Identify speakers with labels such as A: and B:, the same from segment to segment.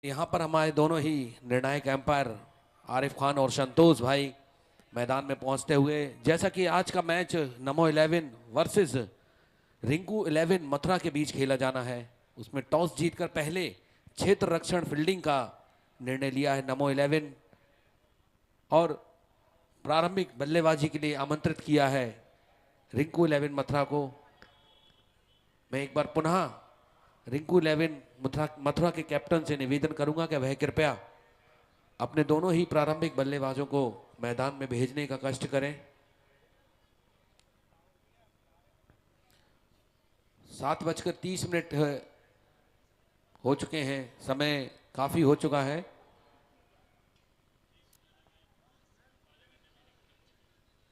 A: यहाँ पर हमारे दोनों ही निर्णायक एम्पायर आरिफ खान और संतोष भाई मैदान में पहुंचते हुए, जैसा कि आज का मैच नमो 11 वर्सेस रिंकू 11 मथुरा के बीच खेला जाना है, उसमें टॉस जीतकर पहले क्षेत्र रक्षण फील्डिंग का निर्णय लिया है नमो 11 और प्रारंभिक बल्लेबाजी के लिए आमंत्रित किया है रिंकू 11 मथुरा को। मैं एक बार पुनः रिंकू 11 मथुरा के कैप्टन से निवेदन करूंगा कि वह कृपया अपने दोनों ही प्रारंभिक बल्लेबाजों को मैदान में भेजने का कष्ट करें। 7:30 हो चुके हैं, समय काफी हो चुका है।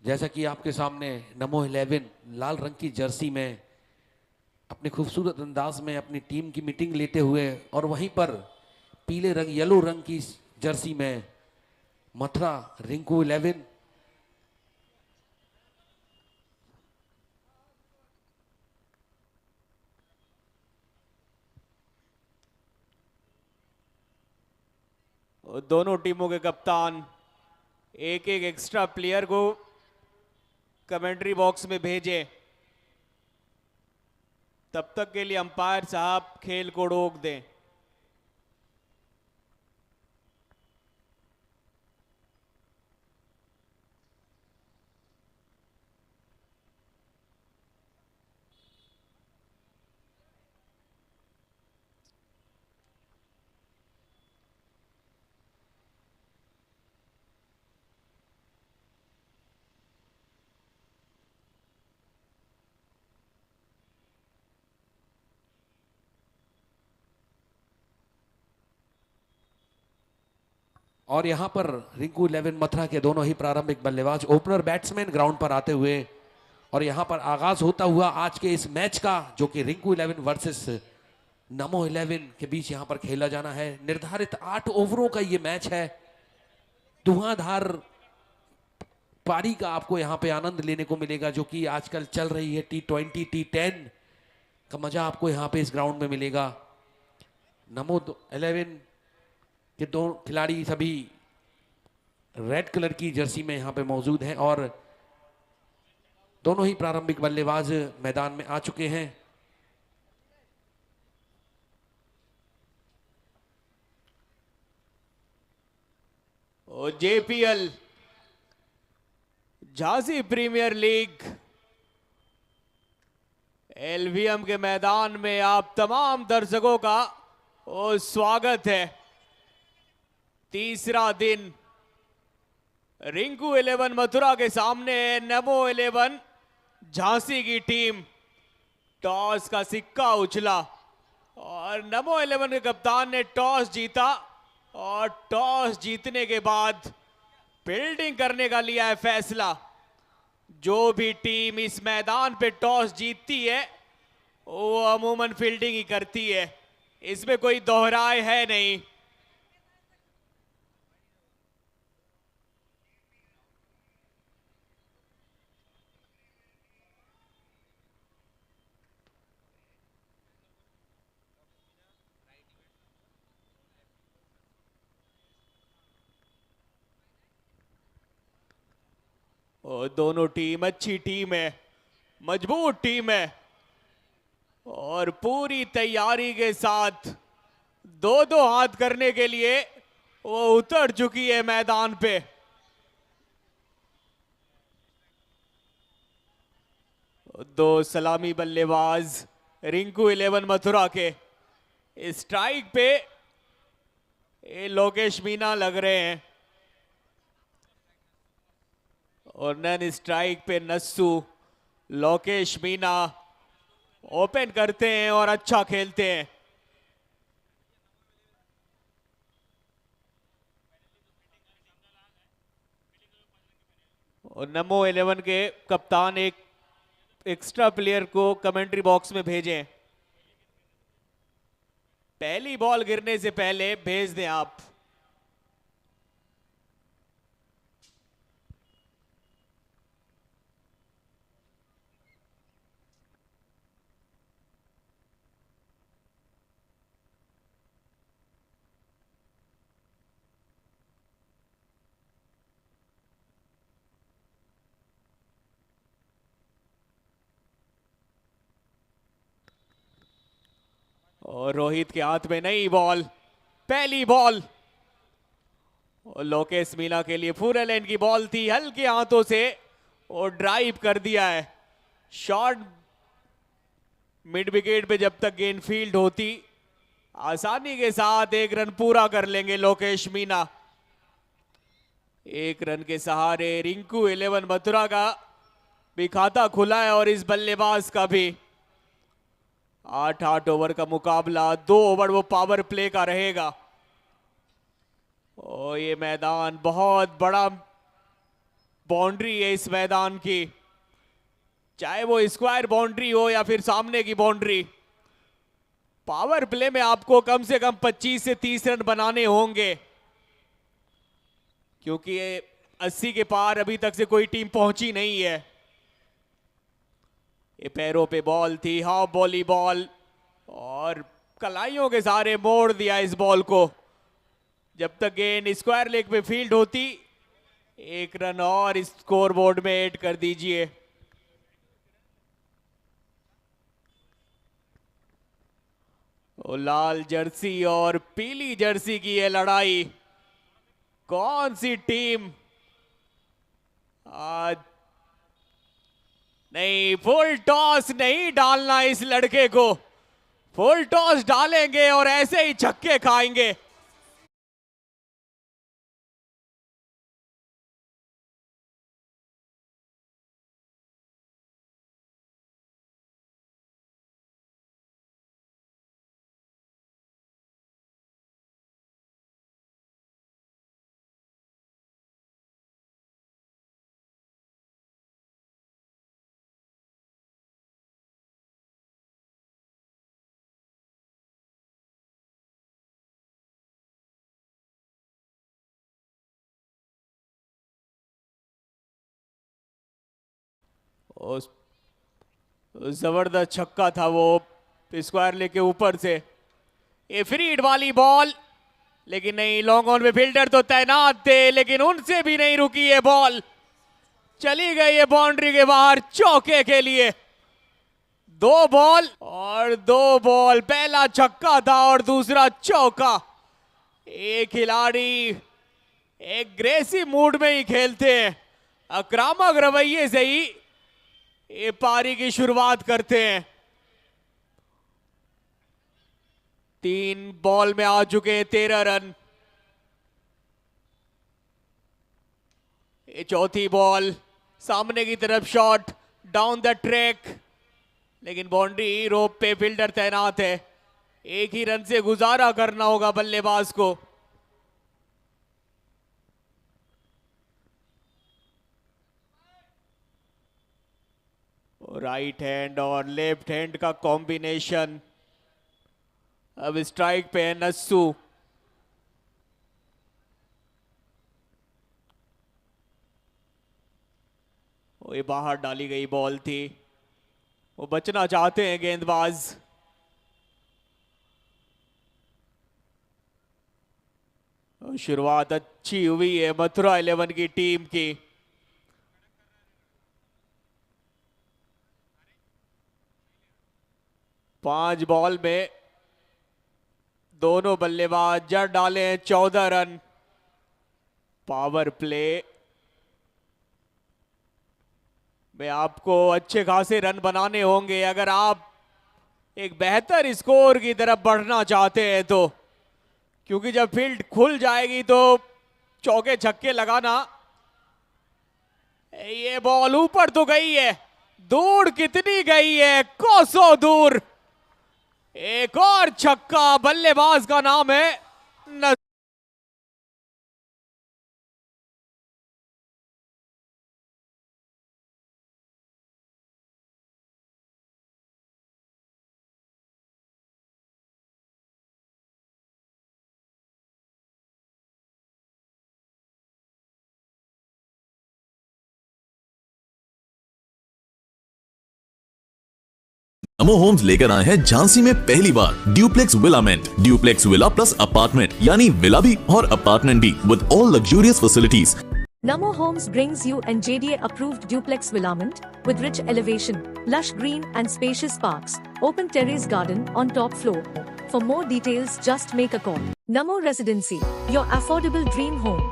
A: जैसा कि आपके सामने नमो 11 लाल रंग की जर्सी में अपने खूबसूरत अंदाज में अपनी टीम की मीटिंग लेते हुए, और वहीं पर पीले रंग येलो रंग की जर्सी में मथुरा रिंकू 11।
B: दोनों टीमों के कप्तान एक एक एक्स्ट्रा प्लेयर को कमेंट्री बॉक्स में भेजें। तब तक के लिए अंपायर साहब खेल को रोक दें।
A: और यहां पर रिंकू 11 मथुरा के दोनों ही प्रारंभिक बल्लेबाज ओपनर बैट्समैन ग्राउंड पर आते हुए, और यहां पर आगाज होता हुआ आज के इस मैच का, जो कि रिंकू 11 वर्सेस नमो 11 के बीच यहां पर खेला जाना है। निर्धारित 8 ओवरों का ये मैच है। धुआंधार पारी का आपको यहां पे आनंद लेने को मिलेगा, जो कि आजकल चल रही है T20 T10 का मजा आपको यहां पे इस ग्राउंड में मिलेगा। नमो 11 के दो खिलाड़ी सभी रेड कलर की जर्सी में यहां पे मौजूद हैं और दोनों ही प्रारंभिक बल्लेबाज मैदान में आ चुके हैं।
B: और JPL Jhansi premier league LVM के मैदान में आप तमाम दर्शकों का स्वागत है। तीसरा दिन रिंकू 11 मथुरा के सामने नमो 11 झांसी की टीम। टॉस का सिक्का उछला और नमो 11 के कप्तान ने टॉस जीता और टॉस जीतने के बाद फील्डिंग करने का लिया है फैसला। जो भी टीम इस मैदान पे टॉस जीतती है वो अमूमन फील्डिंग ही करती है, इसमें कोई दोहराए है नहीं। और दोनों टीम अच्छी टीम है, मजबूत टीम है और पूरी तैयारी के साथ दो दो हाथ करने के लिए वो उतर चुकी है मैदान पे। दो सलामी बल्लेबाज रिंकू 11 मथुरा के स्ट्राइक पे ये लोकेश मीना लग रहे हैं और नन स्ट्राइक पे नस्सू। लोकेश मीना ओपन करते हैं और अच्छा खेलते हैं। और नमो 11 के कप्तान एक एक्स्ट्रा प्लेयर को कमेंट्री बॉक्स में भेजें। पहली बॉल गिरने से पहले भेज दें आप। और रोहित के हाथ में नई बॉल, पहली बॉल। और लोकेश मीना के लिए पूरे लेन की बॉल थी, हल्के हाथों से और ड्राइव कर दिया है। शॉट मिड विकेट पे जब तक गेंद फील्ड होती, आसानी के साथ एक रन पूरा कर लेंगे लोकेश मीना। एक रन के सहारे रिंकू 11 मथुरा का भी खाता खुला है और इस बल्लेबाज का भी। 8 ओवर का मुकाबला, 2 ओवर वो पावर प्ले का रहेगा। और ये मैदान बहुत बड़ा बाउंड्री है इस मैदान की, चाहे वो स्क्वायर बाउंड्री हो या फिर सामने की बाउंड्री। पावर प्ले में आपको कम से कम 25 से 30 रन बनाने होंगे, क्योंकि ये 80 के पार अभी तक से कोई टीम पहुंची नहीं है। ये पैरों पे बॉल थी, हाफ बॉली बॉल, और कलाइयों के सहारे मोड़ दिया इस बॉल को। जब तक गेंद स्क्वायर लेग पे फील्ड होती, एक रन और इस स्कोर बोर्ड में ऐड कर दीजिए। लाल जर्सी और पीली जर्सी की ये लड़ाई, कौन सी टीम आज नहीं। फुल टॉस नहीं डालना इस लड़के को, फुल टॉस डालेंगे और ऐसे ही छक्के खाएंगे। जबरदस्त छक्का था वो स्क्वायर लेके ऊपर से। ये फ्री हिट वाली बॉल, लेकिन नहीं, लॉन्ग ऑन में फील्डर तो तैनात थे, लेकिन उनसे भी नहीं रुकी ये बॉल। चली गई ये बाउंड्री के बाहर चौके के लिए। 2 बॉल और 2 बॉल, पहला छक्का था और दूसरा चौका। एक खिलाड़ी एग्रेसिव मूड में ही खेलते हैं, आक्रामक रवैये से ही ये पारी की शुरुआत करते हैं। 3 बॉल में आ चुके हैं 13 रन। ये चौथी बॉल, सामने की तरफ शॉट डाउन द ट्रैक, लेकिन बाउंड्री रोप पे फील्डर तैनात है। एक ही रन से गुजारा करना होगा बल्लेबाज को। राइट हैंड और लेफ्ट हैंड का कॉम्बिनेशन। अब स्ट्राइक पे है नस्सू। ये बाहर डाली गई बॉल थी, वो बचना चाहते हैं गेंदबाज। शुरुआत अच्छी हुई है मथुरा 11 की टीम की। पांच बॉल में दोनों बल्लेबाज जड़ डाले हैं 14 रन। पावर प्ले में आपको अच्छे खासे रन बनाने होंगे अगर आप एक बेहतर स्कोर की तरफ बढ़ना चाहते हैं तो, क्योंकि जब फील्ड खुल जाएगी तो चौके छक्के लगाना। ये बॉल ऊपर तो गई है, दूर कितनी गई है, कोसों दूर। एक और छक्का, बल्लेबाज का नाम है
C: नमो होम्स लेकर आए हैं झांसी में पहली बार duplex villament, duplex villa plus apartment, यानी विला भी और अपार्टमेंट भी with all luxurious facilities.
D: Namo Homes brings you an JDA approved duplex villamint with rich elevation, lush green and spacious parks, open terrace garden on top floor. For more details, just make a call. Namo Residency, your affordable dream home.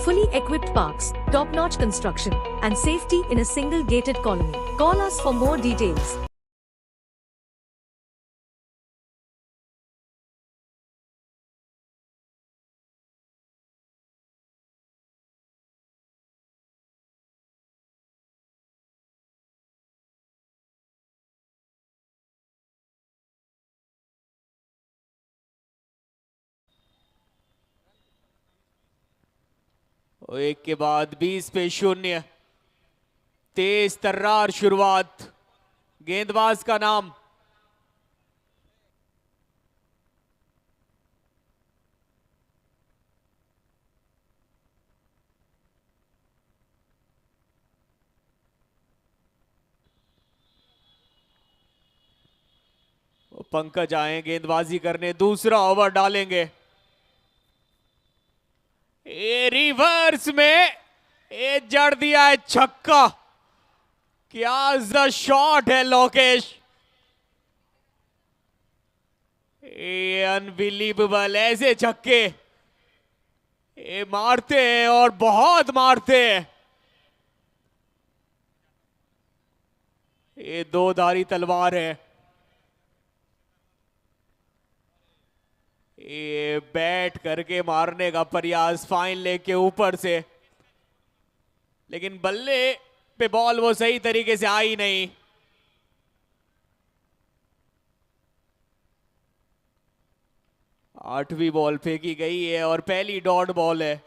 D: Fully equipped parks, top-notch construction, and safety in a single gated colony. Call us for more details.
B: और एक के बाद 20 पे 0। तेज तर्रार शुरुआत। गेंदबाज का नाम पंकज आए गेंदबाजी करने, दूसरा ओवर डालेंगे। ये रिवर्स में ये जड़ दिया है छक्का। क्या शॉट है लोकेश, ये अनबिलीवेबल। ऐसे छक्के ये मारते हैं और बहुत मारते हैं। ये दो धारी तलवार है। ये बैट करके मारने का प्रयास फाइन लेग के ऊपर से, लेकिन बल्ले पे बॉल वो सही तरीके से आई नहीं। आठवीं बॉल फेंकी गई है और पहली डॉट बॉल है।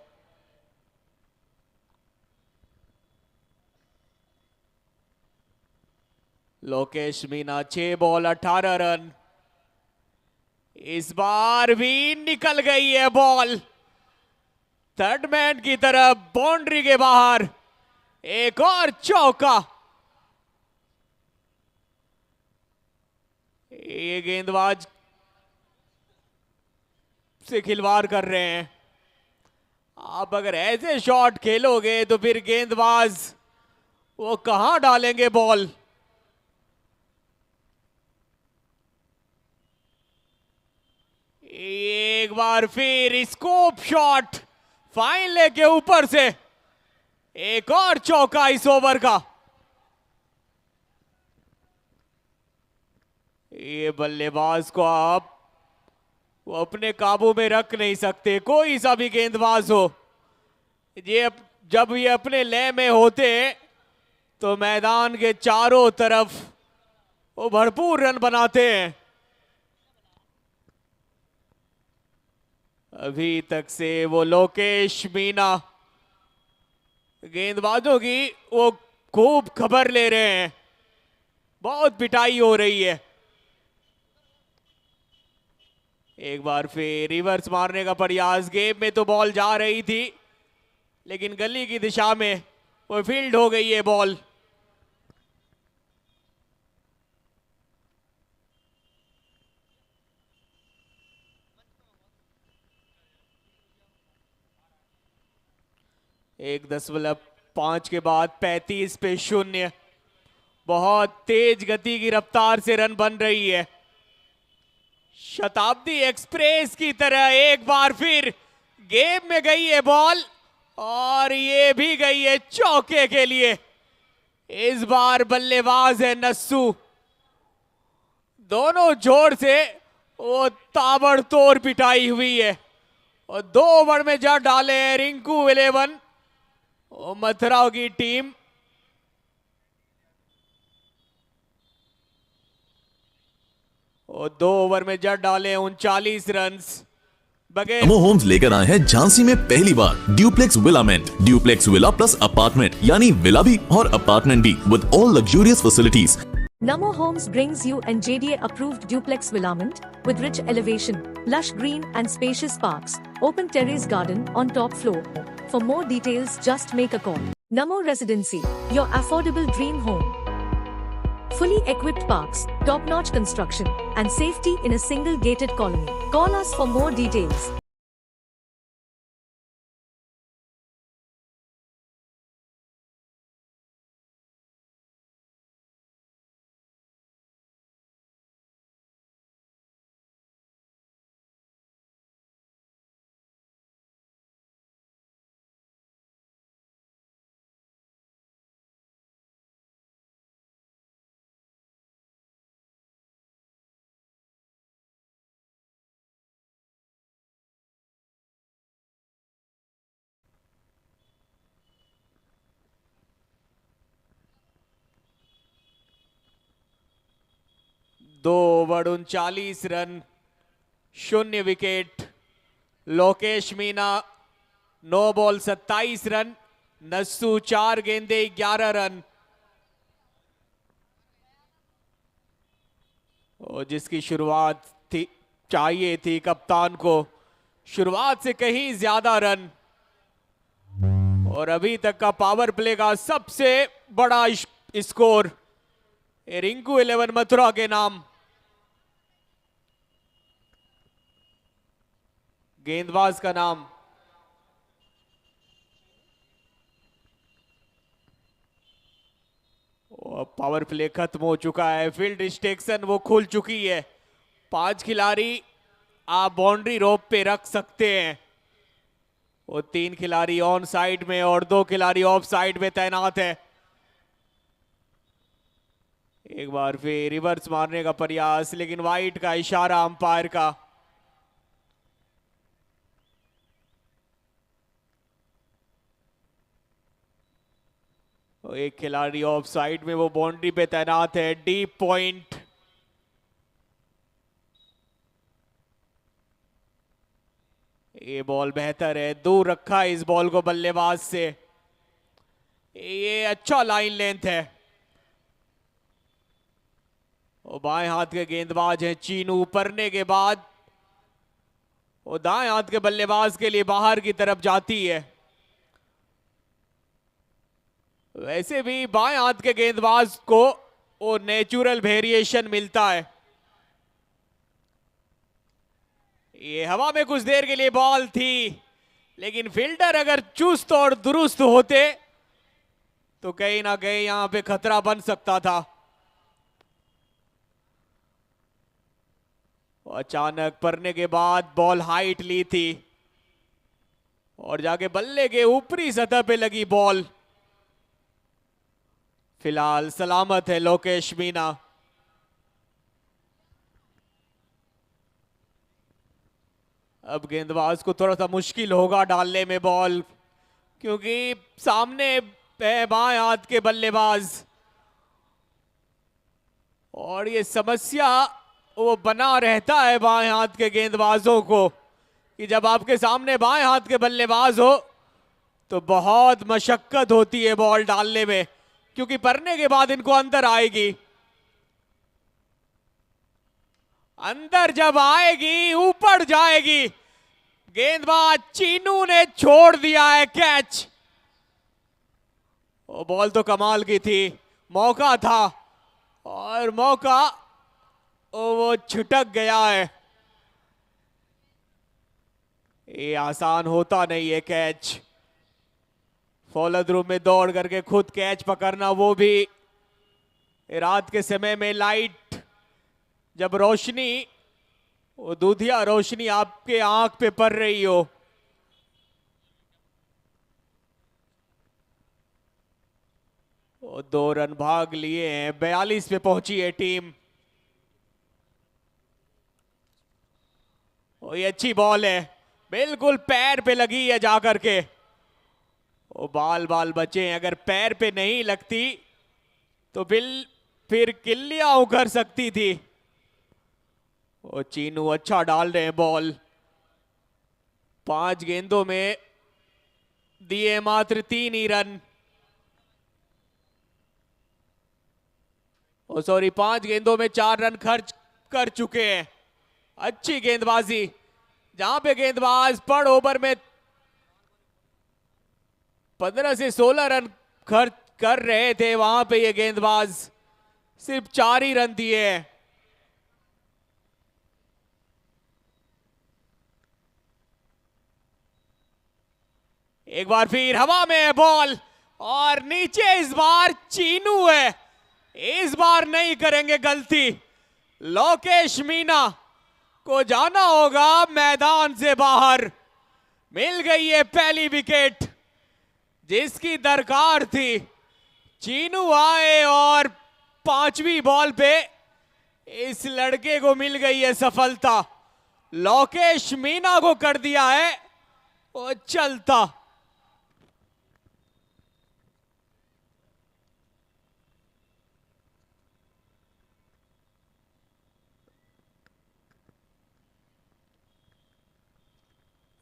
B: Lokesh Meena 6 ball 18 run. इस बार भी निकल गई है बॉल थर्ड मैन की तरफ, बाउंड्री के बाहर। एक और चौका। ये गेंदबाज से खिलवाड़ कर रहे हैं। आप अगर ऐसे शॉट खेलोगे तो फिर गेंदबाज वो कहां डालेंगे बॉल। एक बार फिर स्कोप शॉट फाइन लेग के ऊपर से। एक और चौका इस ओवर का। ये बल्लेबाज को आप वो अपने काबू में रख नहीं सकते, कोई सा भी गेंदबाज हो। ये जब ये अपने लय में होते तो मैदान के चारों तरफ वो भरपूर रन बनाते हैं। अभी तक से वो लोकेश मीना गेंदबाजों की वो खूब खबर ले रहे हैं। बहुत पिटाई हो रही है। एक बार फिर रिवर्स मारने का प्रयास। गेम में तो बॉल जा रही थी, लेकिन गली की दिशा में वो फील्ड हो गई है बॉल। एक 10.5 के बाद 35 पे 0। बहुत तेज गति की रफ्तार से रन बन रही है। शताब्दी एक्सप्रेस की तरह एक बार फिर गेम में गई है बॉल और ये भी गई है चौके के लिए। इस बार बल्लेबाज है नस्सू। दोनों जोर से वो ताबड़तोड़ पिटाई हुई है और 2 ओवर में जड़ डाले हैं रिंकू 11 और मथुरा की टीम। और 2 ओवर में जड़ डाले 39 रन। बगैर
C: नमो होम्स लेकर आए हैं झांसी में पहली बार duplex villament, duplex villa plus apartment यानी विला भी और अपार्टमेंट भी with all luxurious facilities.
D: Namo Homes brings you an JDA approved duplex villament with rich elevation, lush green and spacious parks, open terrace garden on top floor. For more details, just make a call. Namo Residency, your affordable dream home. Fully equipped parks, top-notch construction, and safety in a single gated colony. Call us for more details.
B: 2 over 39 run, 0 wicket. Lokesh Meena 9 ball 27 run, Nassu 4 गेंदे 11 run. और जिसकी शुरुआत थी चाहिए थी कप्तान को, शुरुआत से कहीं ज्यादा रन, और अभी तक का पावर प्ले का सबसे बड़ा स्कोर रिंकू 11 मथुरा के नाम। गेंदबाज का नाम पावर प्ले खत्म हो चुका है, फील्ड रिस्ट्रिक्शन वो खुल चुकी है। 5 खिलाड़ी आप बाउंड्री रोप पे रख सकते हैं। वो 3 खिलाड़ी ऑन साइड में और 2 खिलाड़ी ऑफ साइड में तैनात है। एक बार फिर रिवर्स मारने का प्रयास, लेकिन वाइड का इशारा अंपायर का। एक खिलाड़ी ऑफ साइड में, वो बाउंड्री पे तैनात है। डीप पॉइंट, ये बॉल बेहतर है, दूर रखा है इस बॉल को बल्लेबाज से। ये अच्छा लाइन लेंथ है। और बाएं हाथ के गेंदबाज हैं चीनू, ऊपरने के बाद वो दाएं हाथ के बल्लेबाज के लिए बाहर की तरफ जाती है। वैसे भी बाएं हाथ के गेंदबाज को वो नेचुरल वेरिएशन मिलता है। ये हवा में कुछ देर के लिए बॉल थी, लेकिन फील्डर अगर चुस्त और दुरुस्त होते तो कहीं ना कहीं यहां पे खतरा बन सकता था। अचानक पड़ने के बाद बॉल हाइट ली थी और जाके बल्ले के ऊपरी सतह पे लगी बॉल। फिलहाल सलामत है लोकेश मीना। अब गेंदबाज को थोड़ा सा मुश्किल होगा डालने में बॉल, क्योंकि सामने है बाएं हाथ के बल्लेबाज। और ये समस्या वो बना रहता है बाएं हाथ के गेंदबाजों को कि जब आपके सामने बाएं हाथ के बल्लेबाज हो तो बहुत मशक्कत होती है बॉल डालने में, क्योंकि पड़ने के बाद इनको अंदर आएगी। अंदर जब आएगी ऊपर जाएगी। गेंदबाज चीनू ने छोड़ दिया है कैच। वो बॉल तो कमाल की थी, मौका था और मौका वो छुटक गया है। ये आसान होता नहीं है कैच। फॉलो थ्रू में दौड़ करके खुद कैच पकड़ना, वो भी रात के समय में लाइट जब रोशनी, वो दूधिया रोशनी आपके आंख पे पड़ रही हो। वो 2 रन भाग लिए हैं, 42 पे पहुंची है टीम। और ये अच्छी बॉल है, बिल्कुल पैर पे लगी है जाकर के। वो बाल बाल बचे हैं, अगर पैर पे नहीं लगती तो फिर किल्लियां उखड़ सकती थी। वो चीनू अच्छा डाल रहे हैं बॉल। 5 गेंदों में दिए मात्र 3 ही रन। ओ सॉरी, 5 गेंदों में 4 रन खर्च कर चुके हैं। अच्छी गेंदबाजी, जहां पे गेंदबाज पर ओवर में 15 से 16 रन खर्च कर रहे थे, वहां पे ये गेंदबाज सिर्फ 4 ही रन दिए हैं। एक बार फिर हवा में है बॉल और नीचे इस बार चीनू है। इस बार नहीं करेंगे गलती। लोकेश मीना को जाना होगा मैदान से बाहर। मिल गई है पहली विकेट जिसकी दरकार थी। चीनू आए और 5वीं बॉल पे इस लड़के को मिल गई है सफलता। लोकेश मीना को कर दिया है वो चलता।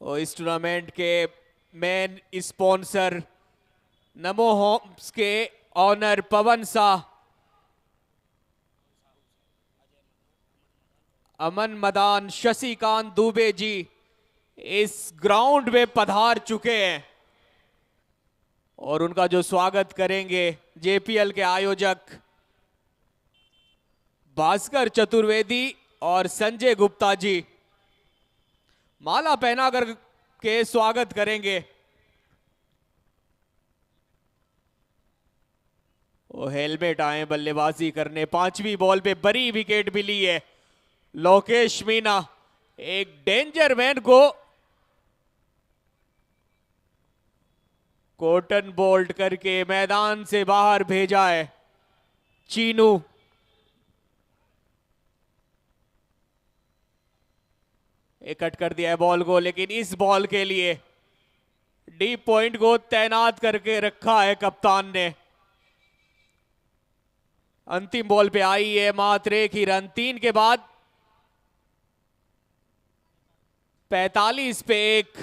B: और इस टूर्नामेंट के मेन स्पॉन्सर नमो होम्स के ऑनर पवन शाह, अमन मदान, शशिकांत दुबे जी इस ग्राउंड में पधार चुके हैं और उनका जो स्वागत करेंगे जेपीएल के आयोजक भास्कर चतुर्वेदी और संजय गुप्ता जी माला पहना कर के स्वागत करेंगे। वो हेलमेट आए बल्लेबाजी करने। 5वीं बॉल पे बड़ी विकेट भी ली है लोकेश मीना। एक डेंजर मैन को कॉटन बोल्ट करके मैदान से बाहर भेजा है चीनू। कट कर दिया है बॉल को, लेकिन इस बॉल के लिए डीप पॉइंट को तैनात करके रखा है कप्तान ने। अंतिम बॉल पे आई है मात्र एक ही रन। 3 के बाद 45 पे 1।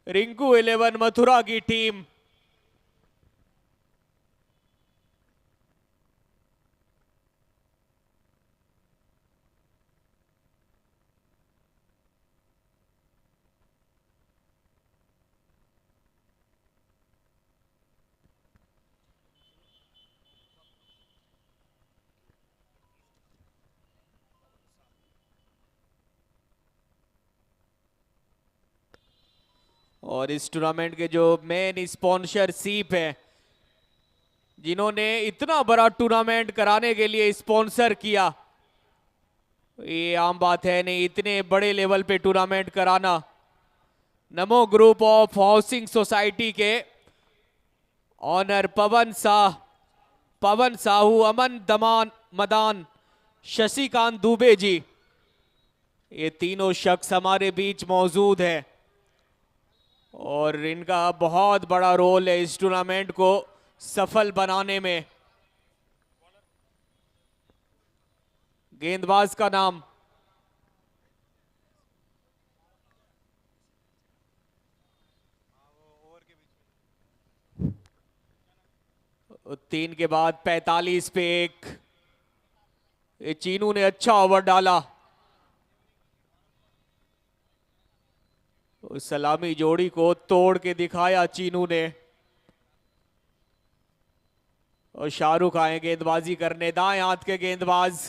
B: रिंकू 11 मथुरा की टीम और इस टूर्नामेंट के जो मेन स्पॉन्सरशिप है, जिन्होंने इतना बड़ा टूर्नामेंट कराने के लिए स्पॉन्सर किया, ये आम बात है नहीं इतने बड़े लेवल पे टूर्नामेंट कराना। नमो ग्रुप ऑफ हाउसिंग सोसाइटी के ऑनर पवन साहू, अमन मदान, शशिकांत दुबे जी, ये तीनों शख्स हमारे बीच मौजूद है और इनका बहुत बड़ा रोल है इस टूर्नामेंट को सफल बनाने में। गेंदबाज का नाम तीन के बाद 45 पे 1। ये चीनू ने अच्छा ओवर डाला। उस सलामी जोड़ी को तोड़ के दिखाया चीनू ने। और शाहरुख आए गेंदबाजी करने। दाएं हाथ के गेंदबाज,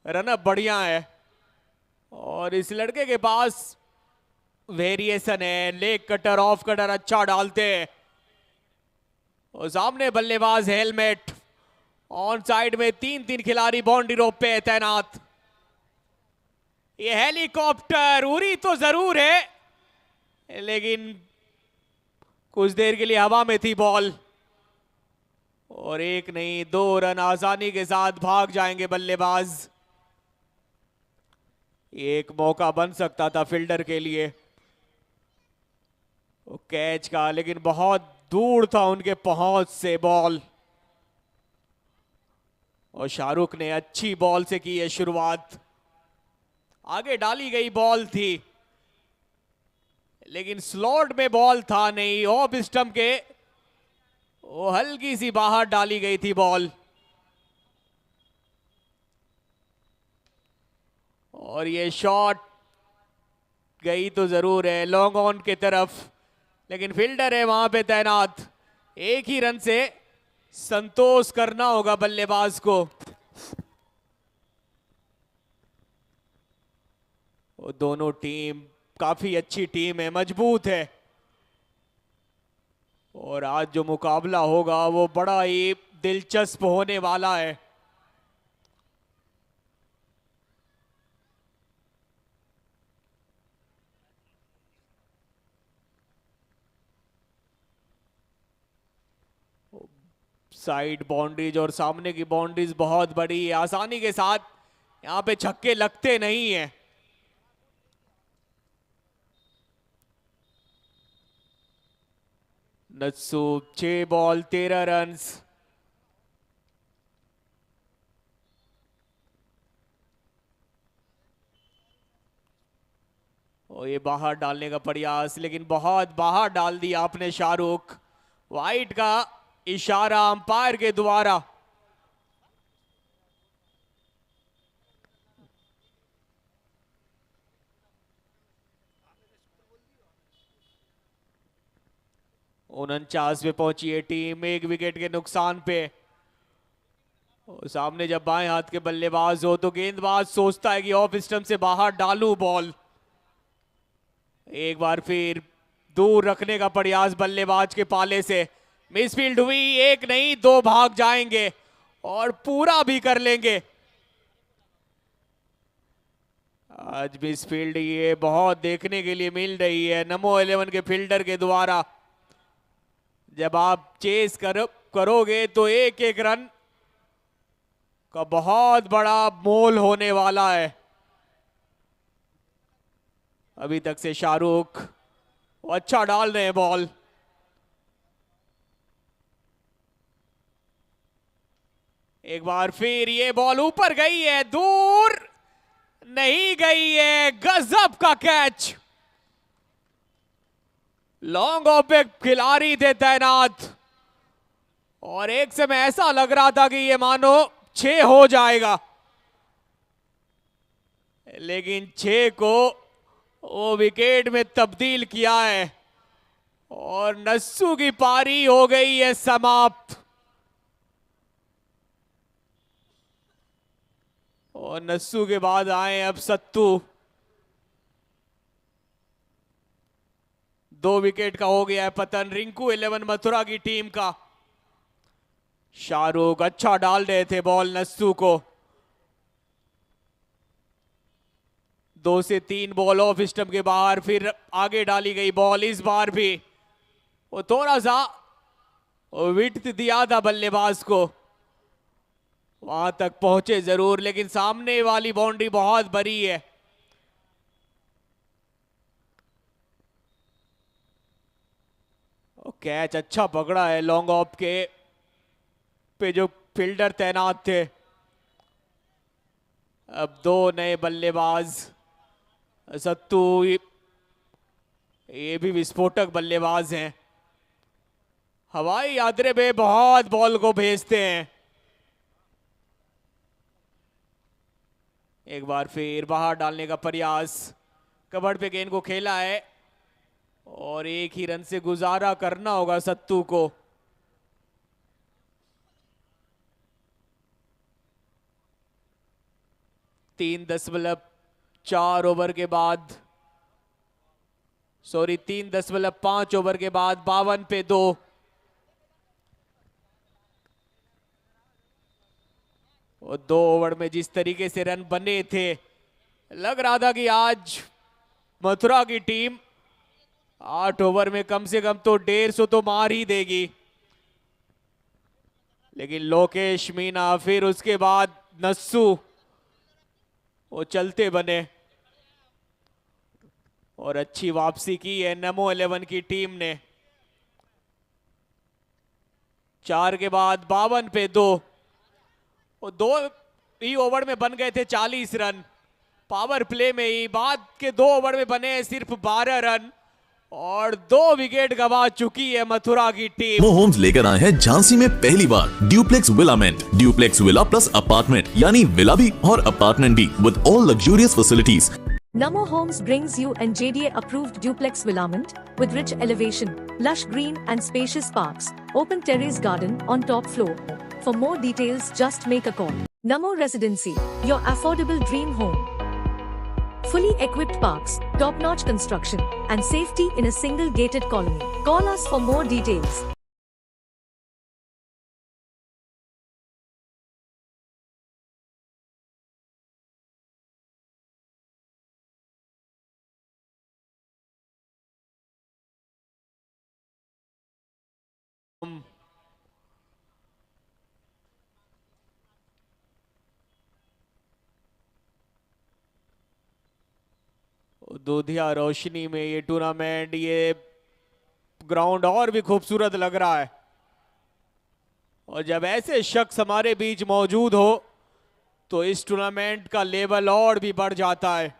B: रनअप बढ़िया है और इस लड़के के पास वेरिएशन है। लेग कटर, ऑफ कटर अच्छा डालते हैं। और सामने बल्लेबाज हेलमेट। ऑन साइड में 3 खिलाड़ी बाउंड्री रोप पे तैनात। ये हेलीकॉप्टर उड़ी तो जरूर है, लेकिन कुछ देर के लिए हवा में थी बॉल और 1 नहीं 2 रन आसानी के साथ भाग जाएंगे बल्लेबाज। एक मौका बन सकता था फील्डर के लिए कैच का, लेकिन बहुत दूर था उनके पहुंच से बॉल। और शाहरुख ने अच्छी बॉल से की है शुरुआत। आगे डाली गई बॉल थी, लेकिन स्लॉट में बॉल था नहीं। ऑफ स्टंप के वो हल्की सी बाहर डाली गई थी बॉल। और ये शॉट गई तो जरूर है लॉन्ग ऑन की तरफ, लेकिन फील्डर है वहां पे तैनात। 1 ही रन से संतोष करना होगा बल्लेबाज को। वो दोनों टीम काफी अच्छी टीम है, मजबूत है और आज जो मुकाबला होगा वो बड़ा ही दिलचस्प होने वाला है। साइड बाउंड्रीज और सामने की बाउंड्रीज बहुत बड़ी है, आसानी के साथ यहां पे छक्के लगते नहीं है। नत्सू 6 बॉल 13 रन्स। और ये बाहर डालने का प्रयास, लेकिन बहुत बाहर डाल दिया आपने शाहरुख। वाइड का इशारा अंपायर के द्वारा। उनचास पे पहुंची है टीम, 1 विकेट के नुकसान पे। और सामने जब बाएं हाथ के बल्लेबाज हो तो गेंदबाज सोचता है कि ऑफ स्टंप से बाहर डालूं बॉल। एक बार फिर दूर रखने का प्रयास बल्लेबाज के पाले से। मिसफील्ड हुई, 1 नहीं 2 भाग जाएंगे और पूरा भी कर लेंगे। आज मिसफील्ड ये बहुत देखने के लिए मिल रही है नमो 11 के फील्डर के द्वारा। जब आप चेस करोगे तो एक एक रन का बहुत बड़ा मोल होने वाला है। अभी तक से शाहरुख अच्छा डाल रहे हैं बॉल। एक बार फिर ये बॉल ऊपर गई है, दूर नहीं गई है। गजब का कैच। लॉन्ग ऑफ पे खिलाड़ी थे तैनात और एक समय ऐसा लग रहा था कि ये मानो 6 हो जाएगा, लेकिन 6 को वो विकेट में तब्दील किया है और नस्सू की पारी हो गई है समाप्त। और नस्सू के बाद आए अब सत्तू। 2 विकेट का हो गया है पतन रिंकू 11 मथुरा की टीम का। शाहरुख अच्छा डाल रहे थे बॉल नस्सू को। 2 से 3 बॉल ऑफ स्टंप के बाहर, फिर आगे डाली गई बॉल। इस बार भी वो थोड़ा सा विड्थ दिया था बल्लेबाज को, वहां तक पहुंचे जरूर, लेकिन सामने वाली बाउंड्री बहुत बड़ी है। कैच अच्छा पकड़ा है लॉन्ग ऑफ के पे जो फील्डर तैनात थे। अब 2 नए बल्लेबाज, सत्तू ये भी विस्फोटक बल्लेबाज हैं। हवाई यात्रे पे बहुत बॉल को भेजते हैं। एक बार फिर बाहर डालने का प्रयास, कवर पे गेंद को खेला है और 1 ही रन से गुजारा करना होगा सत्तू को। तीन 3.5 ओवर के बाद 52 पे 2। और 2 ओवर में जिस तरीके से रन बने थे, लग रहा था कि आज मथुरा की टीम 8 ओवर में कम से कम तो 150 तो मार ही देगी। लेकिन लोकेश मीना, फिर उसके बाद नस्सू, वो चलते बने और अच्छी वापसी की है नमो 11 की टीम ने। 4 के बाद 52 पे 2। और 2 ही ओवर में बन गए थे 40 रन। पावर प्ले में ही बाद के 2 ओवर में बने सिर्फ 12 रन और 2 विकेट गंवा चुकी है मथुरा की टीम।
C: नमो होम्स लेकर आए हैं झांसी में पहली बार duplex villament, duplex villa plus apartment, यानी विला भी और अपार्टमेंट भी with all luxurious facilities.
D: Namo Homes brings you an JDA approved duplex Villamint with rich elevation, lush green and spacious parks, open terrace garden on top floor. For more details just make a call. Namo Residency, your affordable dream home. Fully equipped parks, top-notch construction and safety in a single gated colony. Call us for more details.
B: दूधिया रोशनी में ये tournament, ये ground और भी खूबसूरत लग रहा है। और जब ऐसे शख्स हमारे बीच मौजूद हो तो इस टूर्नामेंट का लेवल और भी बढ़ जाता है।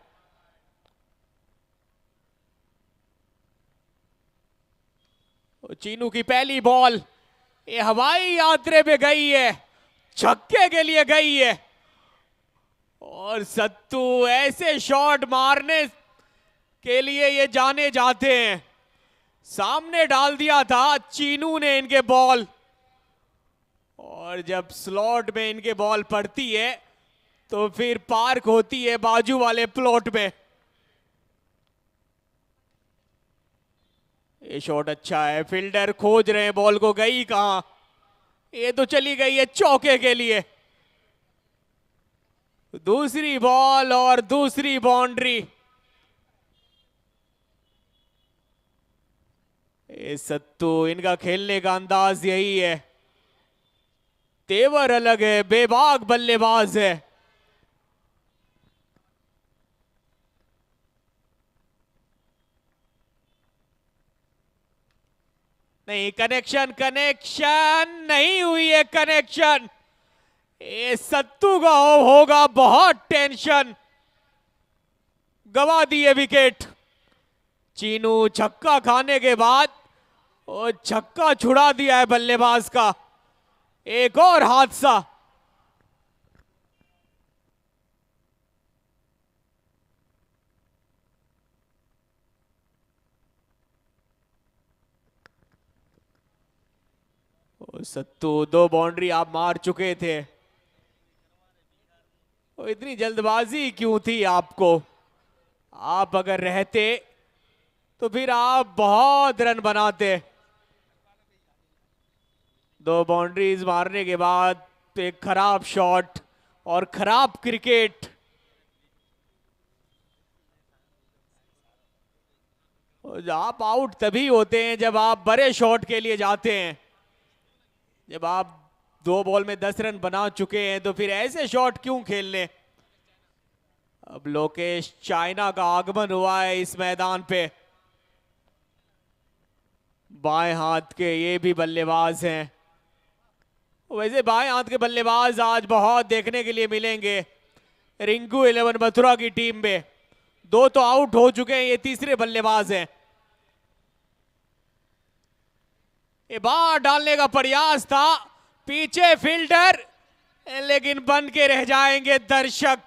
B: चीनू की पहली बॉल ये हवाई यात्रे पे गई है, छक्के के लिए गई है। और सत्तू ऐसे शॉट मारने के लिए ये जाने जाते हैं। सामने डाल दिया था चीनू ने इनके बॉल, और जब स्लॉट में इनके बॉल पड़ती है तो फिर पार्क होती है बाजू वाले प्लॉट में। ये शॉट अच्छा है, फील्डर खोज रहे हैं बॉल को, गई कहां। ये तो चली गई है चौके के लिए। दूसरी बॉल और दूसरी बाउंड्री। ये सत्तू इनका खेलने का अंदाज यही है, तेवर अलग है, बेबाक बल्लेबाज है। नहीं, कनेक्शन नहीं हुई है कनेक्शन। ये सत्तू का होगा बहुत टेंशन, गवा दिए विकेट। चीनू छक्का खाने के बाद और छक्का छुड़ा दिया है बल्लेबाज का। एक और हादसा। सत्तू दो बाउंड्री आप मार चुके थे, तो इतनी जल्दबाजी क्यों थी आपको? आप अगर रहते तो फिर आप बहुत रन बनाते। दो बाउंड्रीज मारने के बाद एक खराब शॉट और खराब क्रिकेट। आप आउट तभी होते हैं जब आप बड़े शॉट के लिए जाते हैं। जब आप 2 बॉल में 10 रन बना चुके हैं तो फिर ऐसे शॉट क्यों खेलने? अब लोकेश चाइना का आगमन हुआ है इस मैदान पे। बाएं हाथ के ये भी बल्लेबाज हैं। वैसे बाएं हाथ के बल्लेबाज आज बहुत देखने के लिए मिलेंगे रिंकू 11 मथुरा की टीम में। 2 तो आउट हो चुके हैं, ये तीसरे बल्लेबाज हैं। ये बाहर डालने का प्रयास था, पीछे फील्डर, लेकिन बन के रह जाएंगे दर्शक।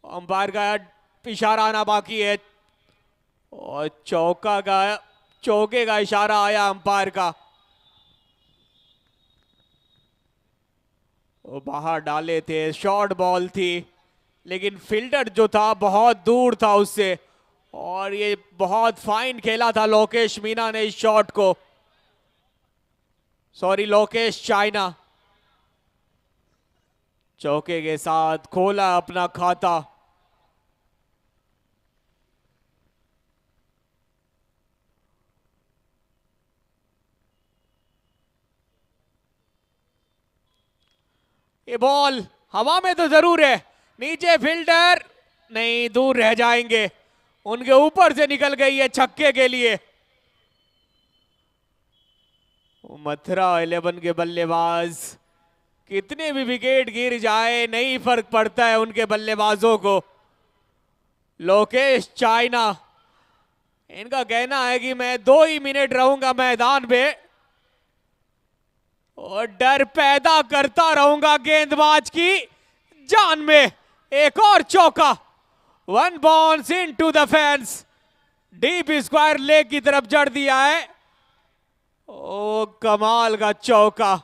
B: अंपायर का इशारा आना बाकी है, और चौके का इशारा आया अंपायर का। वो बाहर डाले थे, शॉर्ट बॉल थी, लेकिन फील्डर जो था बहुत दूर था उससे, और ये बहुत फाइन खेला था लोकेश मीना ने इस शॉट को। सॉरी, लोकेश चाइना चौके के साथ खोला अपना खाता। ये बॉल हवा में तो जरूर है, नीचे फील्डर नहीं, दूर रह जाएंगे। उनके ऊपर से निकल गई है छक्के के लिए। मथुरा 11 के बल्लेबाज कितने भी विकेट गिर जाए नहीं फर्क पड़ता है उनके बल्लेबाजों को। लोकेश चाइना, इनका कहना है कि मैं 2 ही मिनट रहूंगा मैदान में और डर पैदा करता रहूंगा गेंदबाज की जान में। एक और चौका, 1 bounce into the fence, deep square leg की तरफ जड़ दिया है। ओ कमाल का चौका।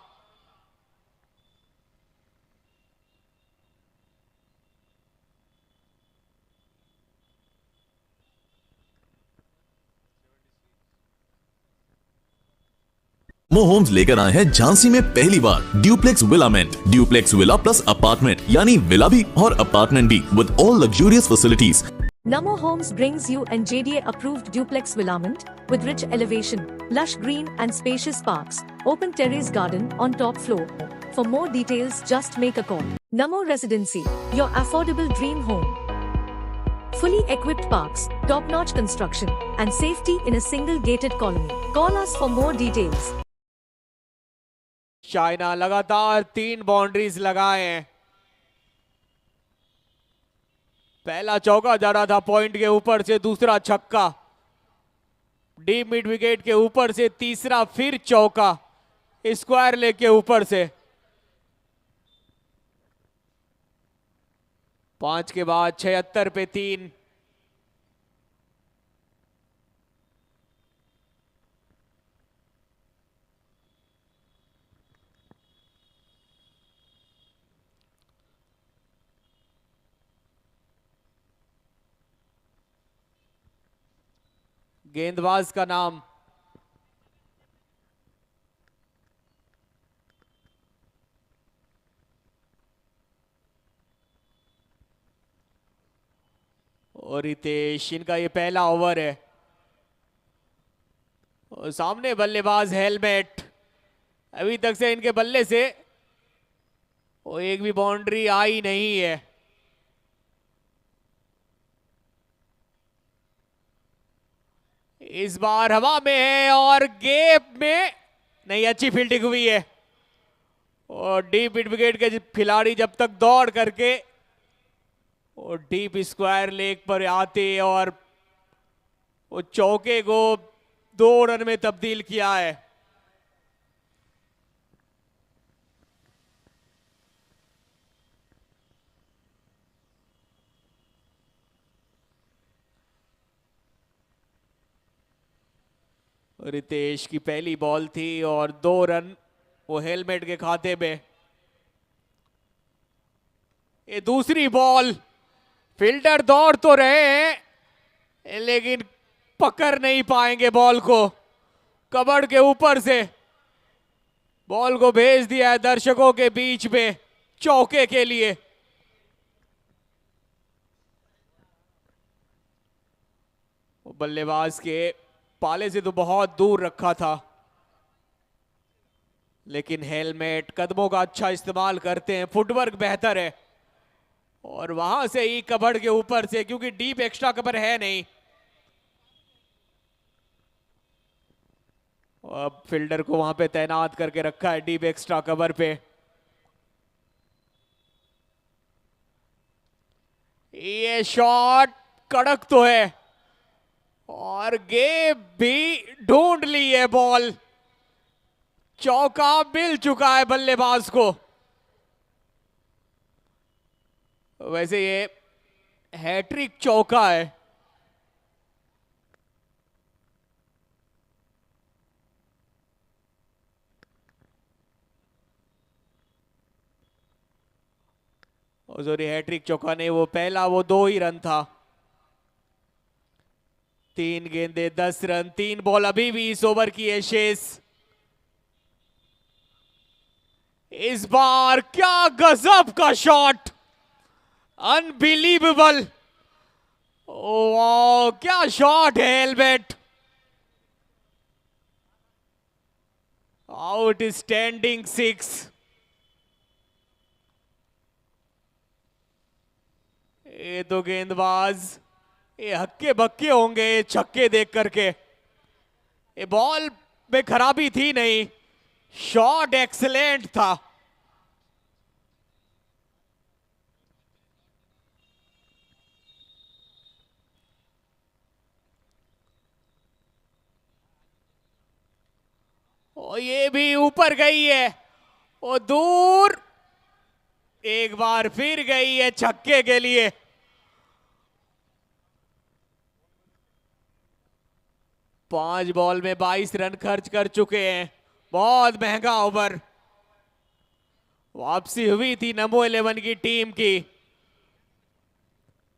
C: होम्स लेकर आए हैं झांसी में पहली बार duplex villament, duplex villa plus apartment यानी विला भी और अपार्टमेंट भी with all luxurious facilities.
D: Namo Homes brings you an JDA approved duplex villamint with rich elevation, lush green and spacious parks, open terrace garden on top floor. For more details just make a call. Namo Residency, your affordable dream home. Fully equipped parks, top-notch construction and safety in a single gated colony. Call us for more details.
B: China लगातार 3 boundaries लगाए हैं। पहला चौका जा रहा था point के ऊपर से, दूसरा छक्का। डीप मिड विकेट के ऊपर से तीसरा फिर चौका स्क्वायर लेग के ऊपर से। 5 के बाद 76 पे 3। गेंदबाज का नाम और रितेश, इनका ये पहला ओवर है। और सामने बल्लेबाज हेलमेट। अभी तक से इनके बल्ले से वो एक भी बाउंड्री आई नहीं है। इस बार हवा में है और गैप में नहीं, अच्छी फील्डिंग हुई है। और डीप मिड विकेट के खिलाड़ी जब तक दौड़ करके और डीप स्क्वायर लेग पर आते और वो चौके को 2 रन में तब्दील किया है। रितेश की पहली बॉल थी और 2 रन वो हेलमेट के खाते में। ये दूसरी बॉल, फील्डर दौड़ तो रहे हैं लेकिन पकड़ नहीं पाएंगे बॉल को। कबड़ के ऊपर से बॉल को भेज दिया है दर्शकों के बीच में चौके के लिए। बल्लेबाज के पाले से तो बहुत दूर रखा था, लेकिन हेलमेट कदमों का अच्छा इस्तेमाल करते हैं, फुटवर्क बेहतर है। और वहां से ही कबड़ के ऊपर से, क्योंकि डीप एक्स्ट्रा कवर है नहीं, अब फील्डर को वहां पे तैनात करके रखा है डीप एक्स्ट्रा कवर पे। ये शॉट कड़क तो है और गेप भी ढूंढ ली है बॉल। चौका मिल चुका है बल्लेबाज को। वैसे ये हैट्रिक चौका है। और सॉरी, हैट्रिक चौका नहीं, वो पहला वो 2 ही रन था। 3 गेंदे 10 रन, 3 बॉल अभी भी इस ओवर की है शेष। इस बार क्या गजब का शॉट, अनबिलीवेबल। वाह क्या शॉट है हेलमेट। Out standing 6। ये तो गेंदबाज ये हक्के बक्के होंगे छक्के देख करके। ये बॉल में खराबी थी नहीं, शॉट एक्सीलेंट था। और ये भी ऊपर गई है और दूर एक बार फिर गई है छक्के के लिए। पांच बॉल में 22 रन खर्च कर चुके हैं। बहुत महंगा ओवर। वापसी हुई थी नमो 11 की टीम की।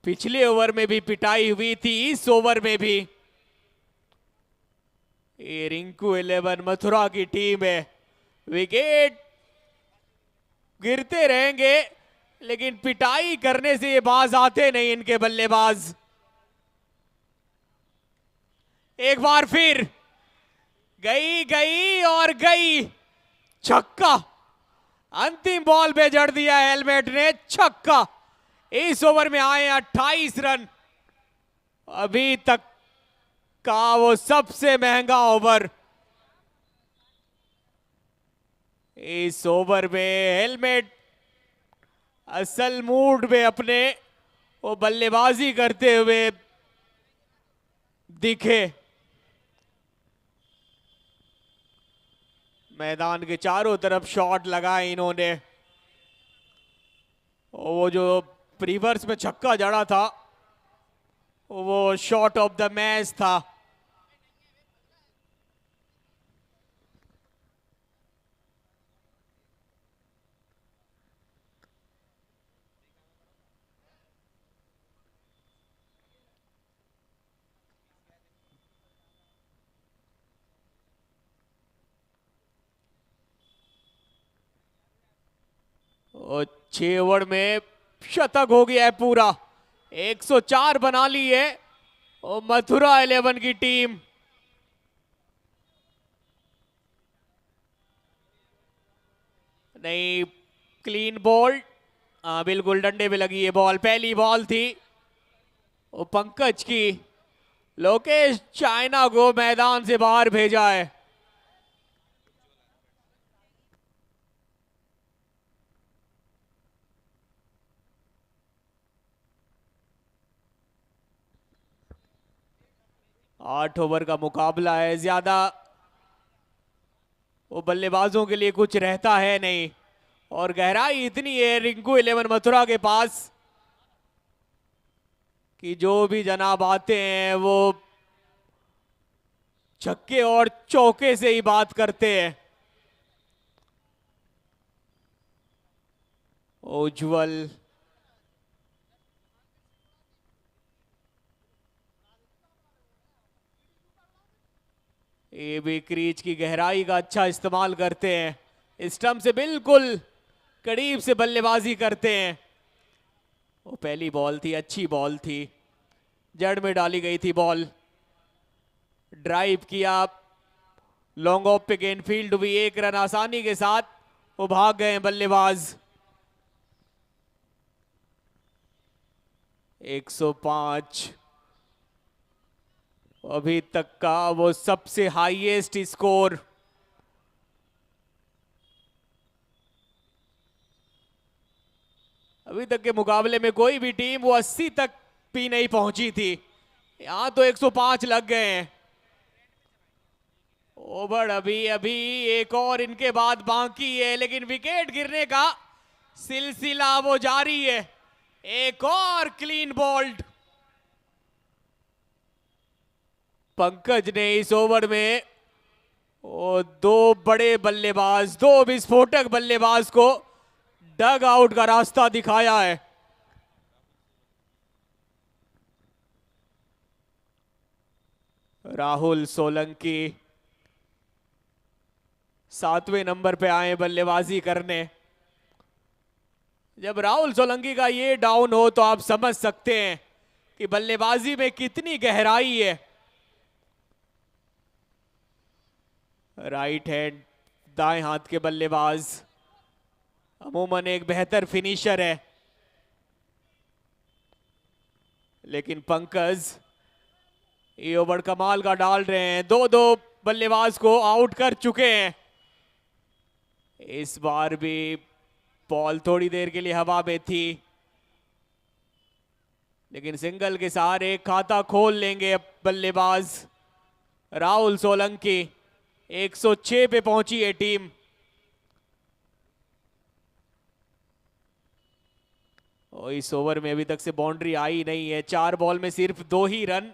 B: पिछले ओवर में भी पिटाई हुई थी, इस ओवर में भी। ये रिंकू 11 मथुरा की टीम है। विकेट गिरते रहेंगे लेकिन पिटाई करने से ये बाज आते नहीं इनके बल्लेबाज। एक बार फिर गई गई और गई छक्का। अंतिम बॉल पे जड़ दिया हेलमेट ने छक्का। इस ओवर में आए 28 रन। अभी तक का वो सबसे महंगा ओवर। इस ओवर में हेलमेट असल मूड में अपने वो बल्लेबाजी करते हुए दिखे। मैदान के चारों तरफ शॉट लगाए इन्होंने। वो जो रिवर्स में छक्का जड़ा था वो शॉट ऑफ द मैच था। और 6 ओवर में शतक हो गया है पूरा। 104 बना ली है और मथुरा 11 की टीम। नहीं, क्लीन बॉल। बिल्कुल डंडे पे लगी है बॉल। पहली बॉल थी वो पंकज की। लोकेश चाइना को मैदान से बाहर भेजा है। आठ ओवर का मुकाबला है, ज्यादा वो बल्लेबाजों के लिए कुछ रहता है नहीं और गहराई इतनी है रिंकू 11 मथुरा के पास कि जो भी जनाब आते हैं वो छक्के और चौके से ही बात करते हैं। उज्जवल ये भी क्रीज की गहराई का अच्छा इस्तेमाल करते हैं। स्टंप से बिल्कुल करीब से बल्लेबाजी करते हैं। वो पहली बॉल थी, अच्छी बॉल थी, जड़ में डाली गई थी बॉल। ड्राइव किया, लॉन्ग ऑफ पे गेंद फील्ड हुई, 1 रन आसानी के साथ वो भाग गए बल्लेबाज। 105 अभी तक का वो सबसे हाईएस्ट स्कोर। अभी तक के मुकाबले में कोई भी टीम वो 80 तक भी नहीं पहुंची थी। यहां तो 105 लग गए हैं। ओवर अभी अभी एक और इनके बाद बाकी है, लेकिन विकेट गिरने का सिलसिला वो जारी है। एक और क्लीन बोल्ड। पंकज ने इस ओवर में वो 2 बड़े बल्लेबाज, 2 विस्फोटक बल्लेबाज को डग आउट का रास्ता दिखाया है। राहुल सोलंकी 7वें नंबर पे आए बल्लेबाजी करने। जब राहुल सोलंकी का ये डाउन हो तो आप समझ सकते हैं कि बल्लेबाजी में कितनी गहराई है। राइट हैंड, दाएं हाथ के बल्लेबाज, अमूमन एक बेहतर फिनिशर है, लेकिन पंकज ये ओवर कमाल का डाल रहे हैं। 2-2 बल्लेबाज को आउट कर चुके हैं। इस बार भी बॉल थोड़ी देर के लिए हवा में थी, लेकिन सिंगल के सहारे खाता खोल लेंगे बल्लेबाज राहुल सोलंकी। 106 पे पहुंची है टीम। और इस ओवर में अभी तक से बाउंड्री आई नहीं है। 4 बॉल में सिर्फ 2 ही रन।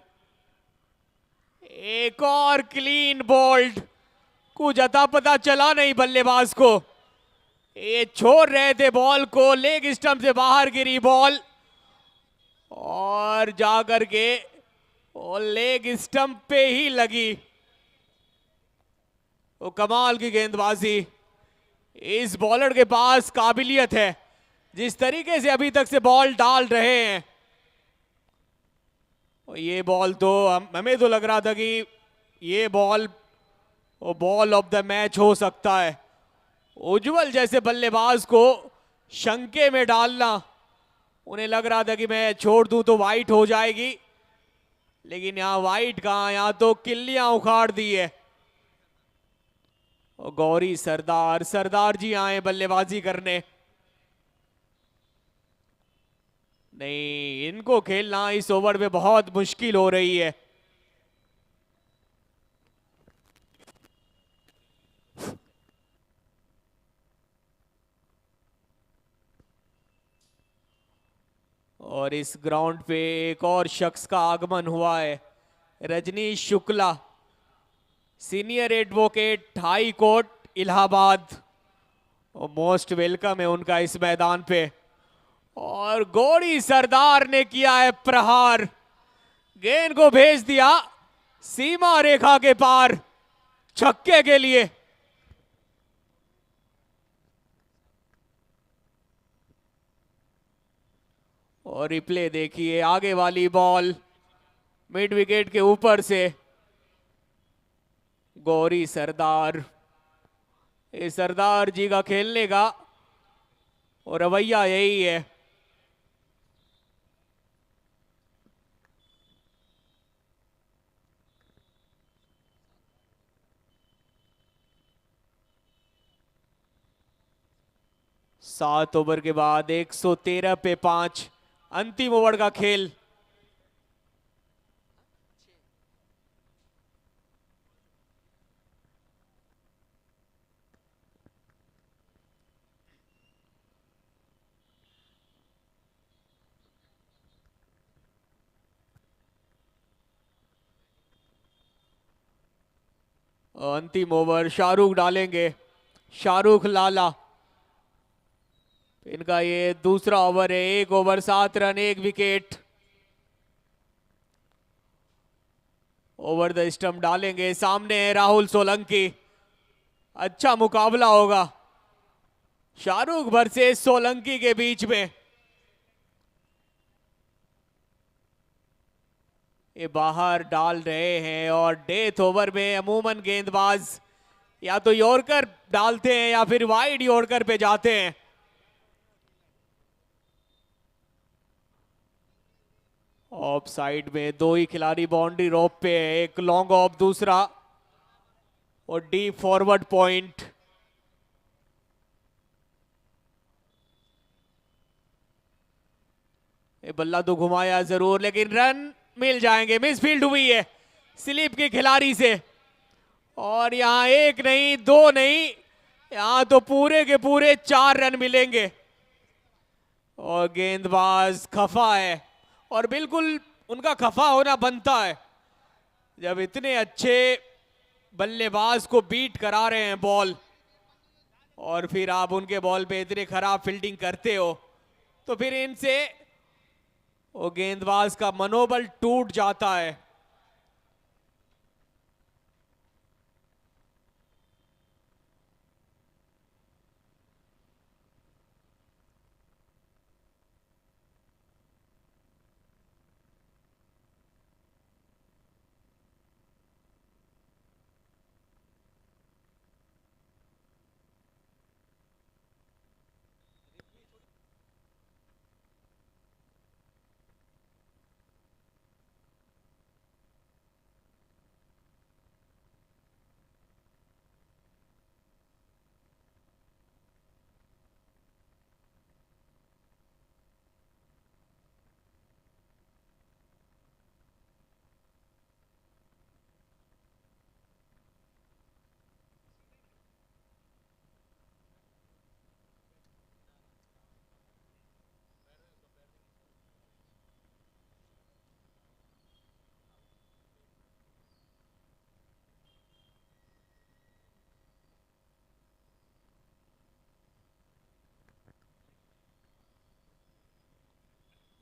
B: एक और क्लीन बोल्ड। कुछ अता पता चला नहीं बल्लेबाज को। ये छोड़ रहे थे बॉल को, लेग स्टंप से बाहर गिरी बॉल और जाकर के और लेग स्टंप पे ही लगी। वो कमाल की गेंदबाजी। इस बॉलर के पास काबिलियत है। जिस तरीके से अभी तक से बॉल डाल रहे हैं, और ये बॉल तो हमें तो लग रहा था कि ये बॉल ऑफ द मैच हो सकता है। उज्जवल जैसे बल्लेबाज को शंके में डालना, उन्हें लग रहा था कि मैं छोड़ दूं तो वाइट हो जाएगी, लेकिन यहां वाइट कहां, यहां तो किल्लियां उखाड़ दी है। और गौरी सरदार जी आए बल्लेबाजी करने। नहीं, इनको खेलना इस ओवर में बहुत मुश्किल हो रही है। और इस ग्राउंड पे एक और शख्स का आगमन हुआ है, Rajnish Shukla, senior advocate, high court Allahabad. और मोस्ट वेलकम है उनका इस मैदान पे। और गौरी सरदार ने किया है प्रहार, गेंद को भेज दिया सीमा रेखा के पार छक्के के लिए। और रिप्ले देखिए, आगे वाली बॉल मिड विकेट के ऊपर से गौरी सरदार। ये सरदार जी का खेलने का और रवैया यही है। सात ओवर के बाद 113 पे 5, अंतिम ओवर का खेल। अंतिम ओवर शाहरुख डालेंगे, शाहरुख लाला। इनका ये दूसरा ओवर है, 1 over 7 run 1 wicket. Over the stump डालेंगे, सामने है राहुल सोलंकी। अच्छा मुकाबला होगा शाहरुख वर्सेस सोलंकी के बीच में। ये बाहर डाल रहे हैं और डेथ ओवर में अमूमन गेंदबाज या तो यॉर्कर डालते हैं या फिर वाइड यॉर्कर पे जाते हैं। ऑफ साइड में 2 ही खिलाड़ी बाउंड्री रोप पे है, एक लॉन्ग ऑफ दूसरा और डीप फॉरवर्ड पॉइंट। ये बल्ला तो घुमाया जरूर लेकिन रन मिल जाएंगे। मिसफील्ड हुई है स्लिप के खिलाड़ी से और यहां 1 नहीं 2 नहीं, यहां तो पूरे के पूरे 4 रन मिलेंगे। और गेंदबाज खफा है और बिल्कुल उनका खफा होना बनता है जब इतने अच्छे बल्लेबाज को बीट करा रहे हैं बॉल और फिर आप उनके बॉल पे इतने खराब फील्डिंग करते हो तो फिर इनसे वो गेंदबाज का मनोबल टूट जाता है।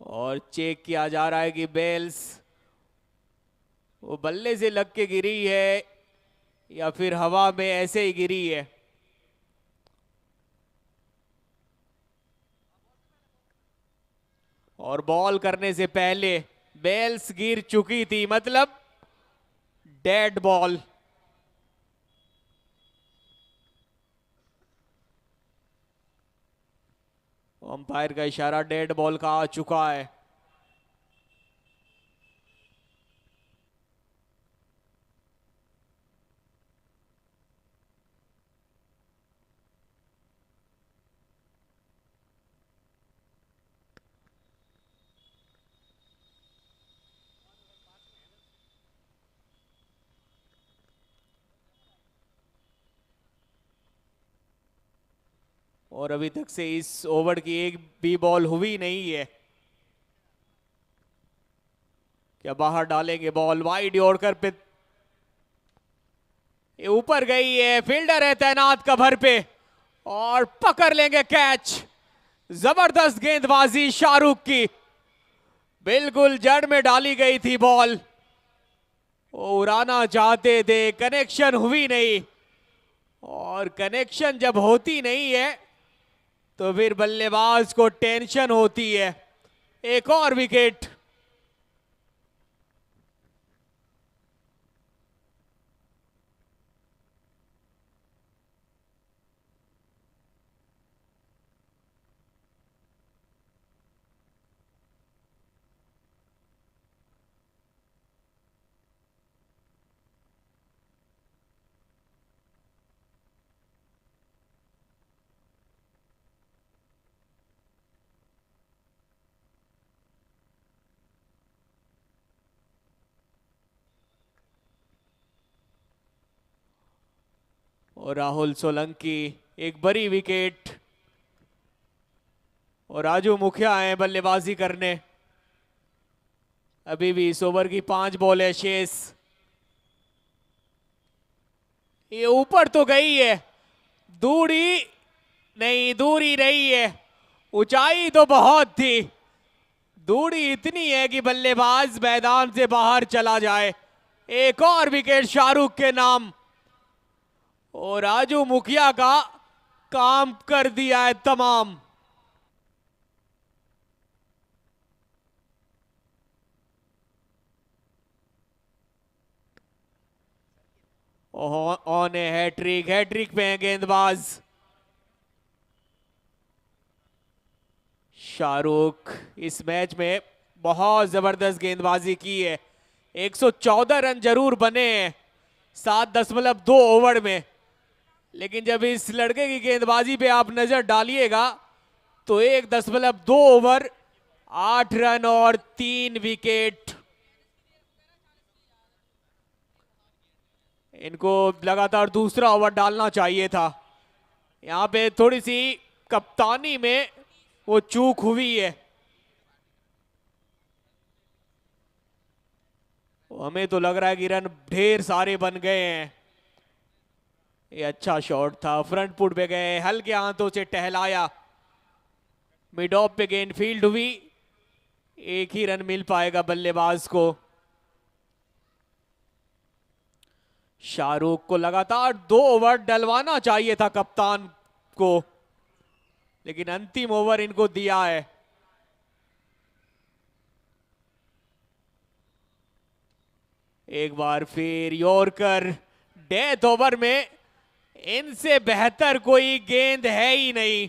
B: और चेक किया जा रहा है कि बेल्स वो बल्ले से लग के गिरी है या फिर हवा में ऐसे ही गिरी है। और बॉल करने से पहले बेल्स गिर चुकी थी, मतलब डेड बॉल। अंपायर का इशारा डेड बॉल का आ चुका है। और अभी तक से इस ओवर की एक भी बॉल हुई नहीं है। क्या बाहर डालेंगे बॉल? वाइड यॉर्कर पे ये ऊपर गई है, फील्डर है तैनात कवर पे और पकड़ लेंगे कैच। जबरदस्त गेंदबाजी शाहरुख की, बिल्कुल जड़ में डाली गई थी बॉल। वो उड़ाना चाहते थे, कनेक्शन हुई नहीं, और कनेक्शन जब होती नहीं है तो फिर बल्लेबाज को टेंशन होती है। एक और विकेट। और राहुल सोलंकी एक बड़ी विकेट, और राजू मुखिया है बल्लेबाजी करने। अभी भी इस ओवर की 5 बॉल है शेष। ये ऊपर तो गई है, दूरी नहीं है, ऊंचाई तो बहुत थी, दूरी इतनी है कि बल्लेबाज मैदान से बाहर चला जाए। एक और विकेट शाहरुख के नाम, और राजू मुखिया का काम कर दिया है तमाम। ऑन है हैट्रिक पे है गेंदबाज शाहरुख। इस मैच में बहुत जबरदस्त गेंदबाजी की है। 114 रन जरूर बने हैं 7.2 ओवर में, लेकिन जब इस लड़के की गेंदबाजी पे आप नजर डालिएगा तो 1.2 ओवर 8 रन और 3 विकेट। इनको लगातार दूसरा ओवर डालना चाहिए था। यहां पे थोड़ी सी कप्तानी में वो चूक हुई है। हमें तो लग रहा है कि रन ढेर सारे बन गए हैं। ये अच्छा शॉट था, फ्रंट फुट पे गए, हल्के हाथों से टहलाया, मिड ऑफ पे गेंद फील्ड हुई। एक ही रन मिल पाएगा बल्लेबाज को। शाहरुख को लगातार 2 ओवर डलवाना चाहिए था कप्तान को, लेकिन अंतिम ओवर इनको दिया है। एक बार फिर यॉर्कर, डेथ ओवर में इनसे बेहतर कोई गेंद है ही नहीं,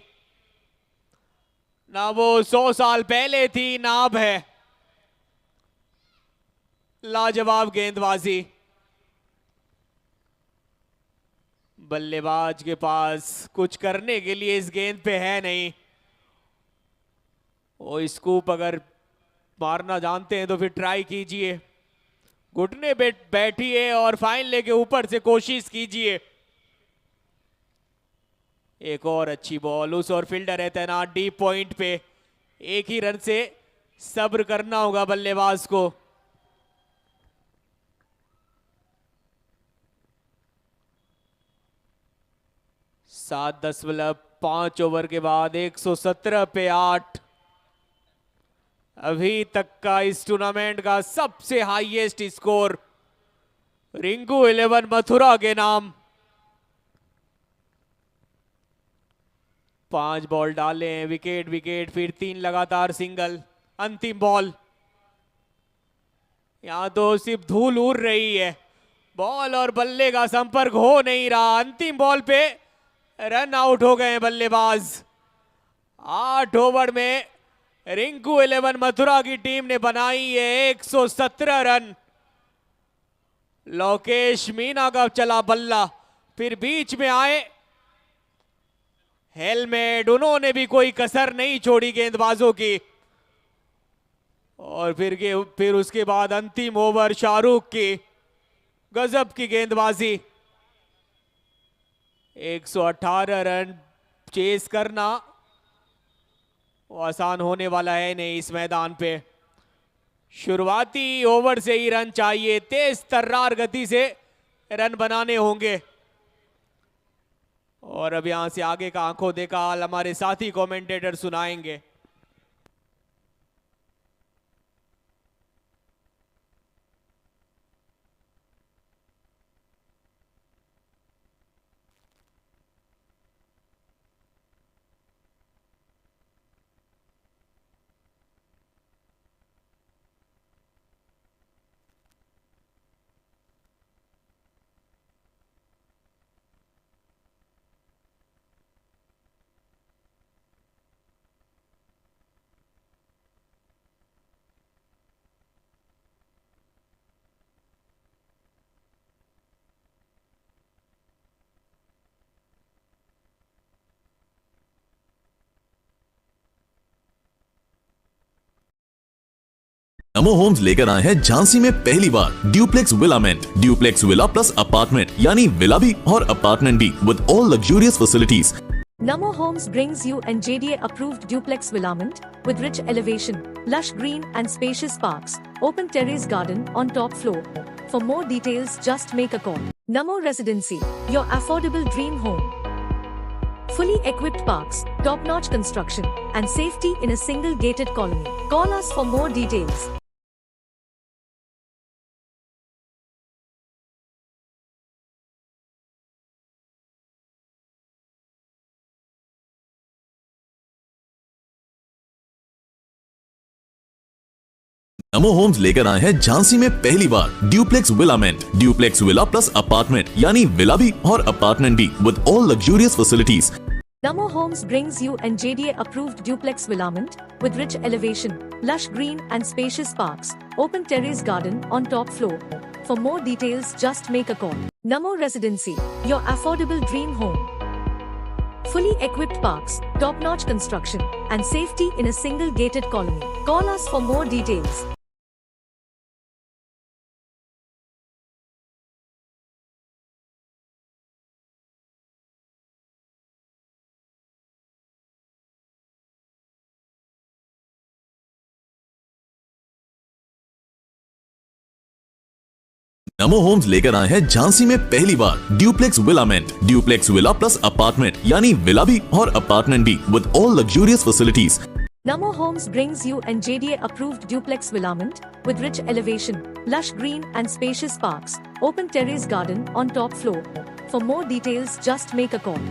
B: ना वो 100 साल पहले थी ना अब है। लाजवाब गेंदबाजी। बल्लेबाज के पास कुछ करने के लिए इस गेंद पे है नहीं। वो स्कूप अगर मारना जानते हैं तो फिर ट्राई कीजिए, घुटने पे बैठिए और फाइन लेके ऊपर से कोशिश कीजिए। एक और अच्छी बॉल, उस और फील्डर है तैनात डीप पॉइंट पे। एक ही रन से सब्र करना होगा बल्लेबाज को। सात 10.5 ओवर के बाद 117 पे 8। अभी तक का इस टूर्नामेंट का सबसे हाईएस्ट स्कोर रिंकू 11 मथुरा के नाम। 5 बॉल डाले हैं, विकेट फिर 3 लगातार सिंगल। अंतिम बॉल, यहां तो सिर्फ धूल उड़ रही है, बॉल और बल्ले का संपर्क हो नहीं रहा। अंतिम बॉल पे रन आउट हो गए बल्लेबाज। 8 ओवर में रिंकू 11 मथुरा की टीम ने बनाई है 117 रन। लोकेश मीना का चला बल्ला, फिर बीच में आए हेलमेट, उन्होंने भी कोई कसर नहीं छोड़ी गेंदबाजों की। और फिर उसके बाद अंतिम ओवर शाहरुख की गजब की गेंदबाजी। 118 रन चेस करना वो आसान होने वाला है नहीं इस मैदान पे। शुरुआती ओवर से ही रन चाहिए, तेज तर्रार गति से रन बनाने होंगे। और अब यहां से आगे का आंखों देखा हाल हमारे साथी कमेंटेटर सुनाएंगे।
C: नमो होम्स लेकर आए हैं झांसी में पहली बार duplex villament, duplex villa plus apartment यानी विला भी और अपार्टमेंट भी with all luxurious facilities.
D: Namo Homes brings you an JDA approved duplex villamint with rich elevation, lush green and spacious parks, open terrace garden on top floor. For more details, just make a call. Namo Residency, your affordable dream home. Fully equipped parks, top-notch construction, and safety in a single gated colony. Call us for more details.
C: Namo Homes लेकर आए हैं झांसी में पहली बार duplex villament, duplex villa plus apartment यानी villa भी और apartment भी with all luxurious facilities.
D: Namo Homes brings you an JDA approved duplex villamint with rich elevation, lush green and spacious parks, open terrace garden on top floor. For more details, just make a call. Namo Residency, your affordable dream home. Fully equipped parks, top-notch construction, and safety in a single gated colony. Call us for more details.
C: Namo Homes लेकर आए हैं झांसी में पहली बार duplex villament, duplex villa plus apartment यानी villa भी और apartment भी with all luxurious facilities.
D: Namo Homes brings you an JDA approved duplex villamint with rich elevation, lush green and spacious parks, open terrace garden on top floor. For more details, just make a call.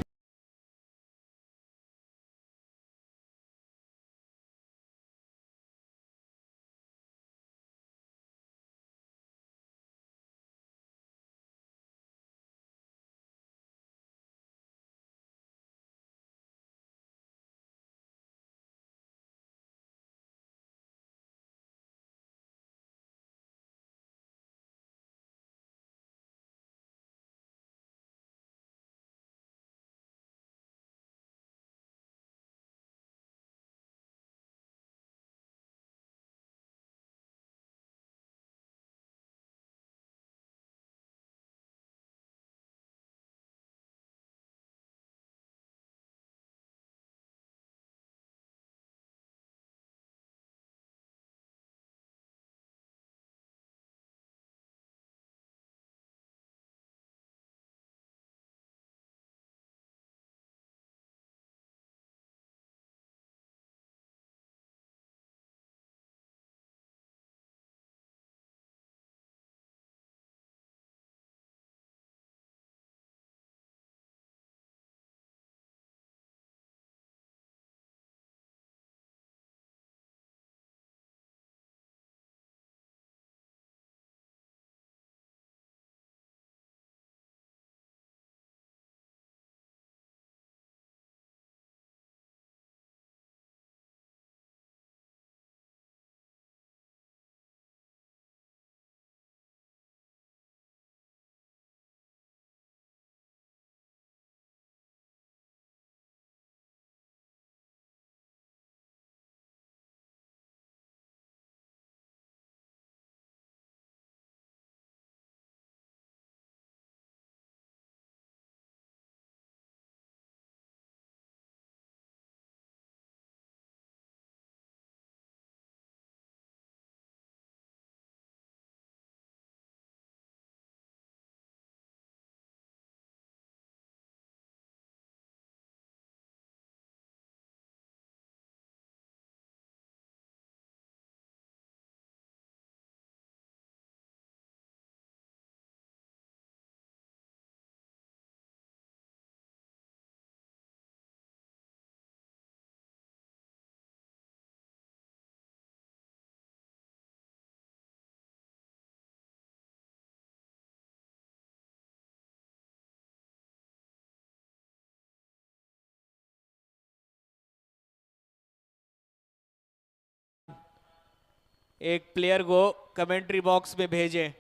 B: एक player को commentary box में भेजें।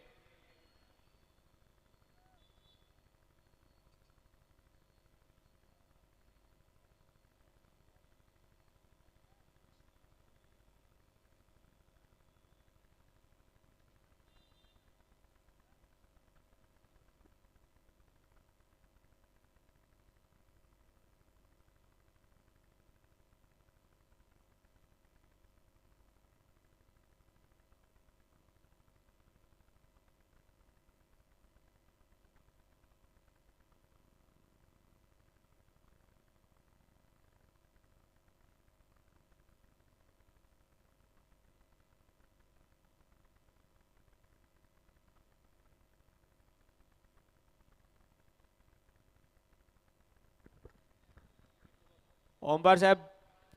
B: ओमकार साहब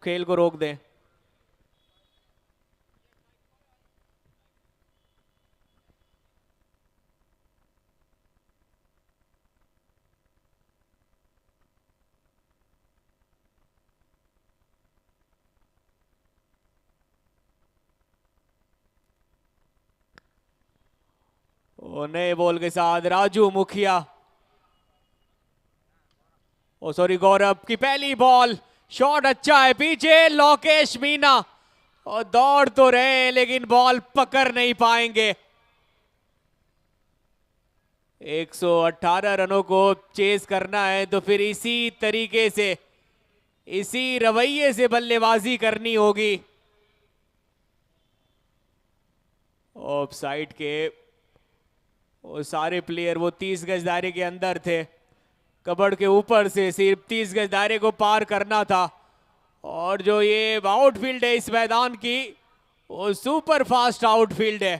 B: खेल को रोक दें। नए बॉल के साथ राजू मुखिया, ओ सॉरी गौरव की पहली बॉल, शॉट अच्छा है पीछे लोकेश मीना, और दौड़ तो रहे हैं लेकिन बॉल पकड़ नहीं पाएंगे। 118 रनों को चेस करना है तो फिर इसी तरीके से, इसी रवैये से बल्लेबाजी करनी होगी। ऑफ साइड के वो सारे प्लेयर वो 30 गज दायरे के अंदर थे, कबड़ के ऊपर से सिर्फ 30 गज दायरे को पार करना था। और जो ये आउटफील्ड है इस मैदान की, वो सुपर फास्ट आउटफील्ड है।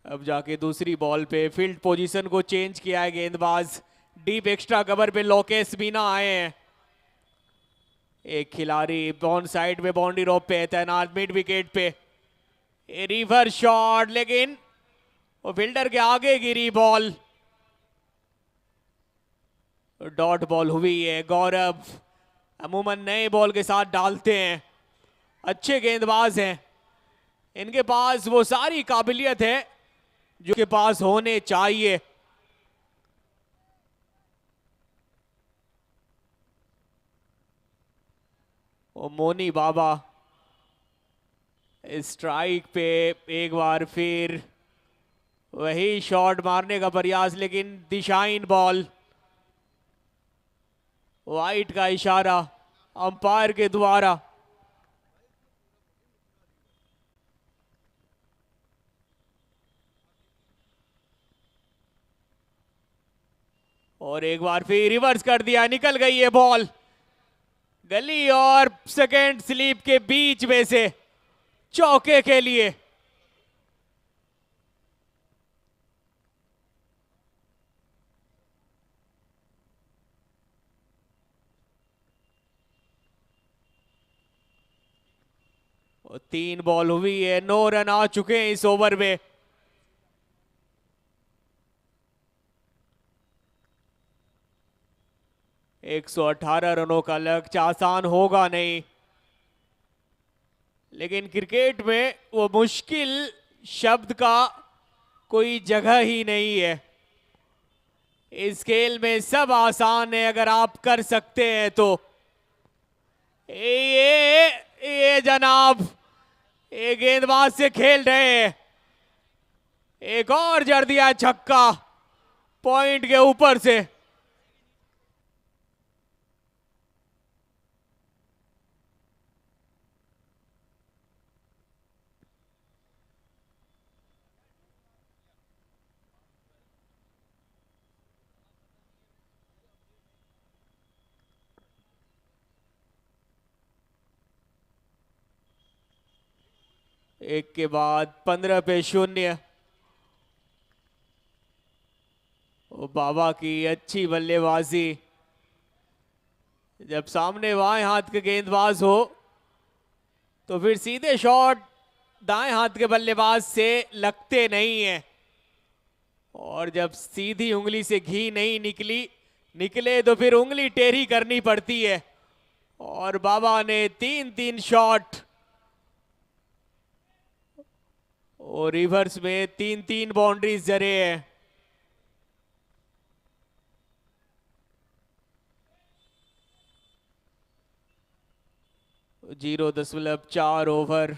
B: अब जाके दूसरी बॉल पे फील्ड पोजीशन को चेंज किया है गेंदबाज, डीप एक्स्ट्रा कवर पे लोकेश मीना आए हैं। एक खिलाड़ी बॉन साइड में बाउंड्री रोप पे तैनात मिड विकेट पे, रिवर्स शॉट लेकिन वो फील्डर के आगे गिरी बॉल, डॉट बॉल हुई है। गौरव अमूमन नए बॉल के साथ डालते हैं, अच्छे गेंदबाज हैं, इनके पास वो सारी काबिलियत है जो के पास होने चाहिए। ओ मोनी बाबा स्ट्राइक पे एक बार फिर वही शॉट मारने का प्रयास, लेकिन दिशाहीन बॉल, वाइट का इशारा अंपायर के द्वारा। और एक बार फिर रिवर्स कर दिया, निकल गई है बॉल गली और सेकेंड स्लीप के बीच में से चौके के लिए। और 3 बॉल हुई है, 9 रन आ चुके हैं इस ओवर में। एक 118 रनों का लक्ष्य आसान होगा नहीं, लेकिन क्रिकेट में वो मुश्किल शब्द का कोई जगह ही नहीं है। इस खेल में सब आसान है अगर आप कर सकते हैं तो। ये जनाब, ये गेंदबाज से खेल रहे हैं, एक और जड़ दिया छक्का पॉइंट के ऊपर से। एक के बाद 15 पे 0। बाबा की अच्छी बल्लेबाजी, जब सामने बाएं हाथ के गेंदबाज हो तो फिर सीधे शॉट दाएं हाथ के बल्लेबाज से लगते नहीं है, और जब सीधी उंगली से घी नहीं निकले तो फिर उंगली टेढ़ी करनी पड़ती है। और बाबा ने 3-3 शॉट और रिवर्स में 3-3 बाउंड्रीज जरे हैं। Zero 0.4 over.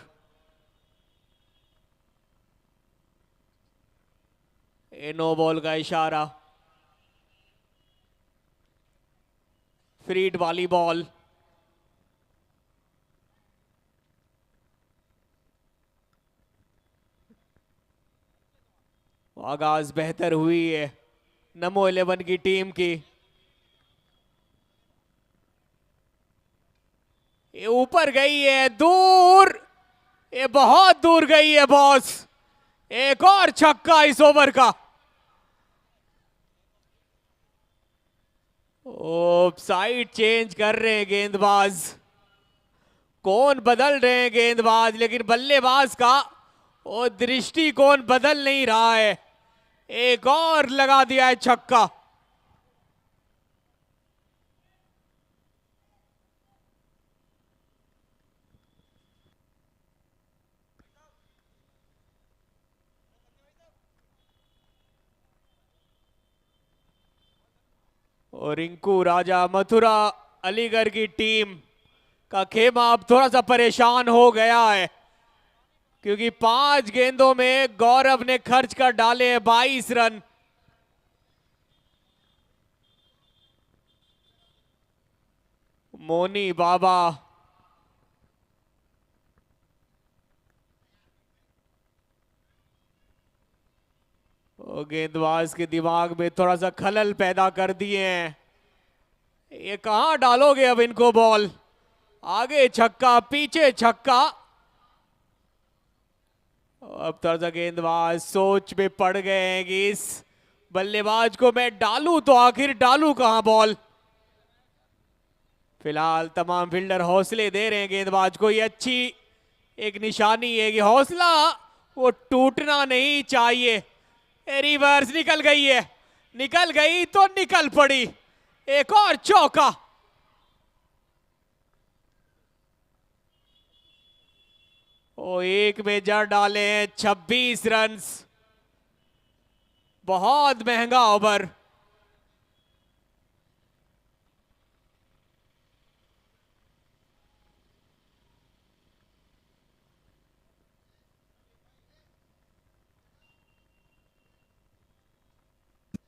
B: नो बॉल का इशारा। फ्रीड वाली बॉल। आगाज बेहतर हुई है नमो 11 की टीम की। ये ऊपर गई है, दूर, ये बहुत दूर गई है बॉस। एक और छक्का इस ओवर का। ओ साइड चेंज कर रहे हैं गेंदबाज, कौन बदल रहे हैं गेंदबाज, लेकिन बल्लेबाज का वो दृष्टिकोण बदल नहीं रहा है। एक और लगा दिया है छक्का। और रिंकू राजा मथुरा अलीगढ़ की टीम का खेमा अब थोड़ा सा परेशान हो गया है, क्योंकि 5 गेंदों में गौरव ने खर्च कर डाले 22 रन। मोनी बाबा गेंदबाज के दिमाग में थोड़ा सा खलल पैदा कर दिए हैं। ये कहां डालोगे अब इनको बॉल? आगे छक्का, पीछे छक्का। अब थोड़ा सा गेंदबाज सोच में पड़ गए हैं कि इस बल्लेबाज को मैं डालूं तो आखिर डालूं कहां बॉल। फिलहाल तमाम फील्डर हौसले दे रहे हैं गेंदबाज को। ये अच्छी एक निशानी है कि हौसला वो टूटना नहीं चाहिए। रिवर्स निकल गई है, निकल गई तो निकल पड़ी। एक और चौका। ओ एक में जड़ डाले हैं 26 रन्स। बहुत महंगा ओवर।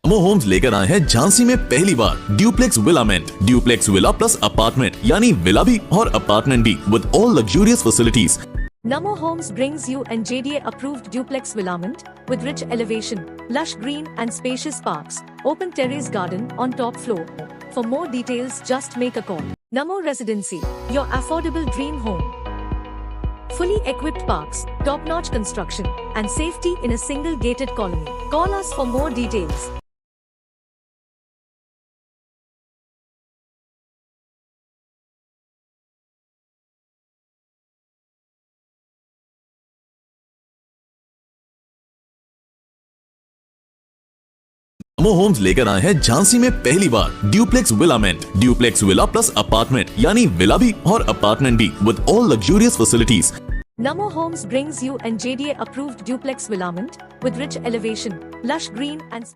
C: नमो होम्स लेकर आए हैं झांसी में पहली बार duplex villament, duplex villa plus apartment यानी विला भी और अपार्टमेंट भी with all luxurious facilities.
D: Namo Homes brings you an JDA approved duplex villamint with rich elevation, lush green and spacious parks, open terrace garden on top floor. For more details just make a call. Namo Residency, your affordable dream home. Fully equipped parks, top-notch construction and safety in a single gated colony. Call us for more details.
C: Namo Homes लेकर आए हैं झांसी में पहली बार duplex villament, duplex villa plus apartment यानी villa भी और apartment भी with all luxurious facilities.
D: Namo Homes brings you an JDA approved duplex villamint with rich elevation, lush green and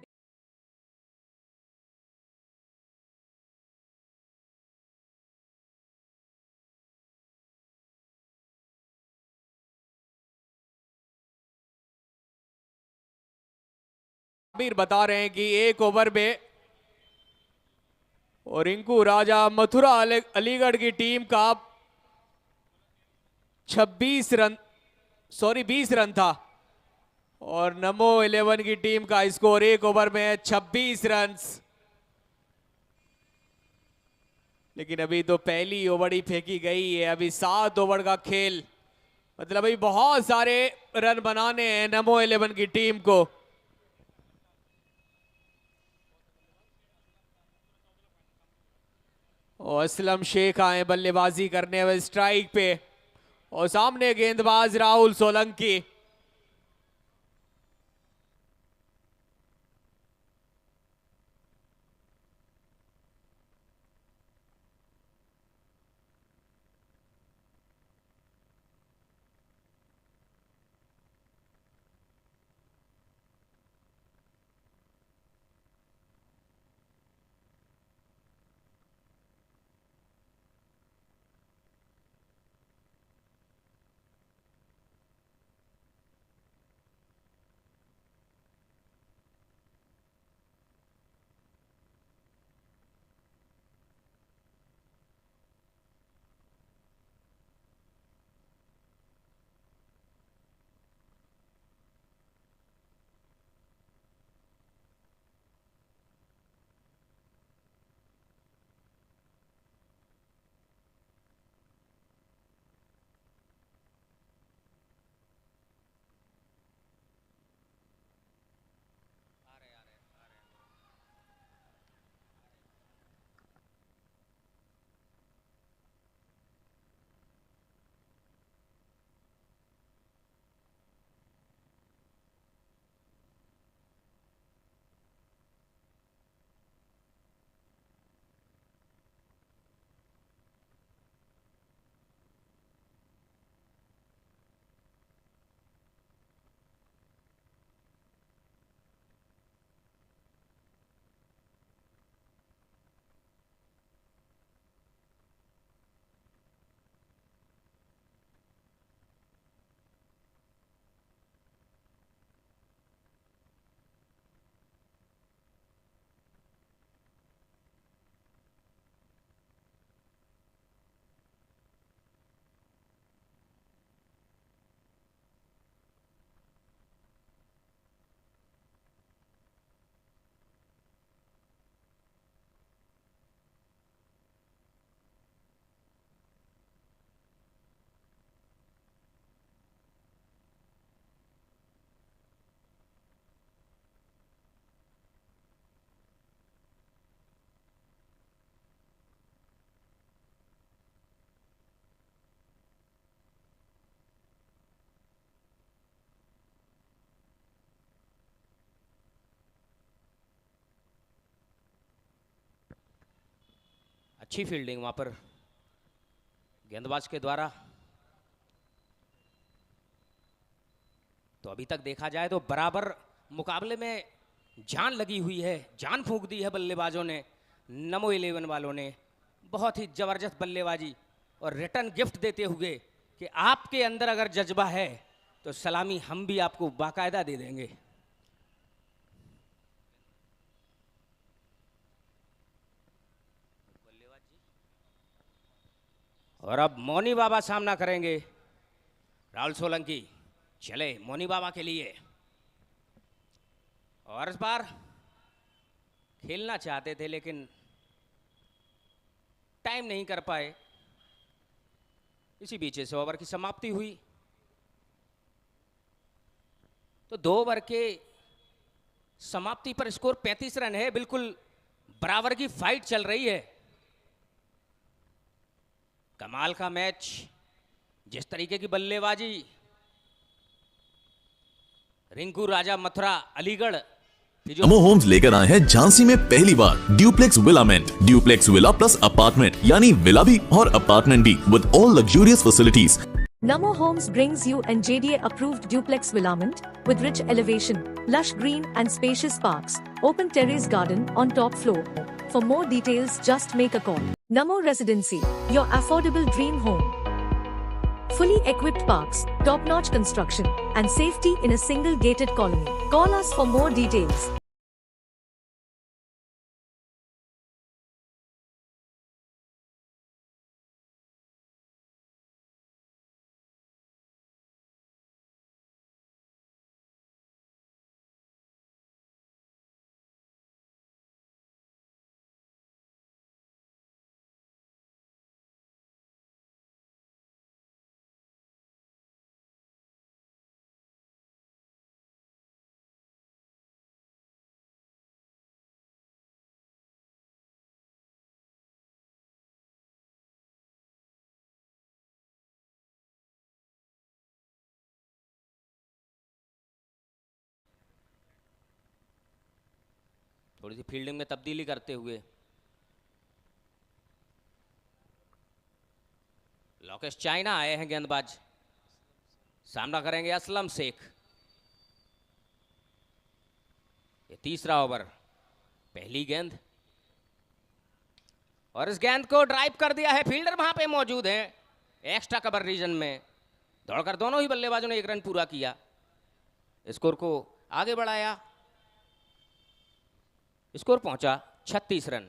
B: Aamir बता रहे हैं कि एक ओवर में और रिंकू राजा मथुरा अलीगढ़ की टीम का 26 रन, सॉरी 20 रन था और नमो 11 की टीम का स्कोर एक ओवर में 26 रन। लेकिन अभी तो पहली ओवर ही फेंकी गई है, अभी 7 ओवर का खेल, मतलब अभी बहुत सारे रन बनाने हैं नमो 11 की टीम को। और असलम शेख आए बल्लेबाजी करने वाले स्ट्राइक पे और सामने गेंदबाज राहुल सोलंकी।
E: अच्छी फील्डिंग वहां पर गेंदबाज के द्वारा। तो अभी तक देखा जाए तो बराबर मुकाबले में जान लगी हुई है, जान फूंक दी है बल्लेबाजों ने, नमो 11 वालों ने। बहुत ही जबरदस्त बल्लेबाजी और रिटर्न गिफ्ट देते हुए कि आपके अंदर अगर जज्बा है तो सलामी हम भी आपको बाकायदा दे देंगे। और अब मोनी बाबा सामना करेंगे राहुल सोलंकी। चले मोनी बाबा के लिए, और इस बार खेलना चाहते थे लेकिन टाइम नहीं कर पाए। इसी बीच इस ओवर की समाप्ति हुई। तो 2 ओवर के समाप्ति पर स्कोर 35 रन है। बिल्कुल बराबर की फाइट चल रही है। कमाल का मैच, जिस तरीके की बल्लेबाजी रिंकू राजा मथुरा अलीगढ़ की जो
C: नमो होम्स लेकर आए हैं झांसी में पहली बार duplex villament, duplex villa plus apartment यानी विला भी और अपार्टमेंट भी with all luxurious facilities.
D: Namo Homes brings you an JDA approved duplex villament with rich elevation, lush green and spacious parks, open terrace garden on top floor. For more details just make a call. Namo Residency, your affordable dream home. Fully equipped parks, top-notch construction and safety in a single gated colony. Call us for more details.
E: थोड़ी सी fielding में तब्दीली करते हुए Lokesh China आए हैं गेंदबाज। सामना करेंगे असलम शेख। ये तीसरा ओवर, पहली गेंद, और इस गेंद को ड्राइव कर दिया है। फील्डर वहां पे मौजूद हैं एक्स्ट्रा कवर रीजन में। दौड़कर दोनों ही बल्लेबाजों ने 1 रन पूरा किया, स्कोर को आगे बढ़ाया। स्कोर पहुंचा 36 रन।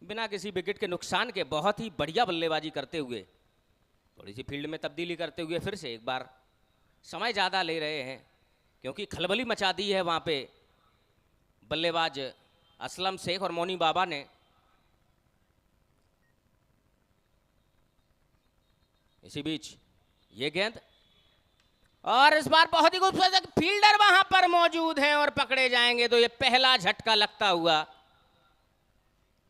E: बिना किसी विकेट के नुकसान के बहुत ही बढ़िया बल्लेबाजी करते हुए, थोड़ी सी फील्ड में तब्दीली करते हुए फिर से एक बार समय ज़्यादा ले रहे हैं क्योंकि खलबली मचा दी है वहाँ पे बल्लेबाज असलम शेख और मोनी बाबा ने। इसी बीच ये गेंद, और इस बार बहुत ही खूबसूरत फील्डर वहां पर मौजूद हैं और पकड़े जाएंगे तो ये पहला झटका लगता हुआ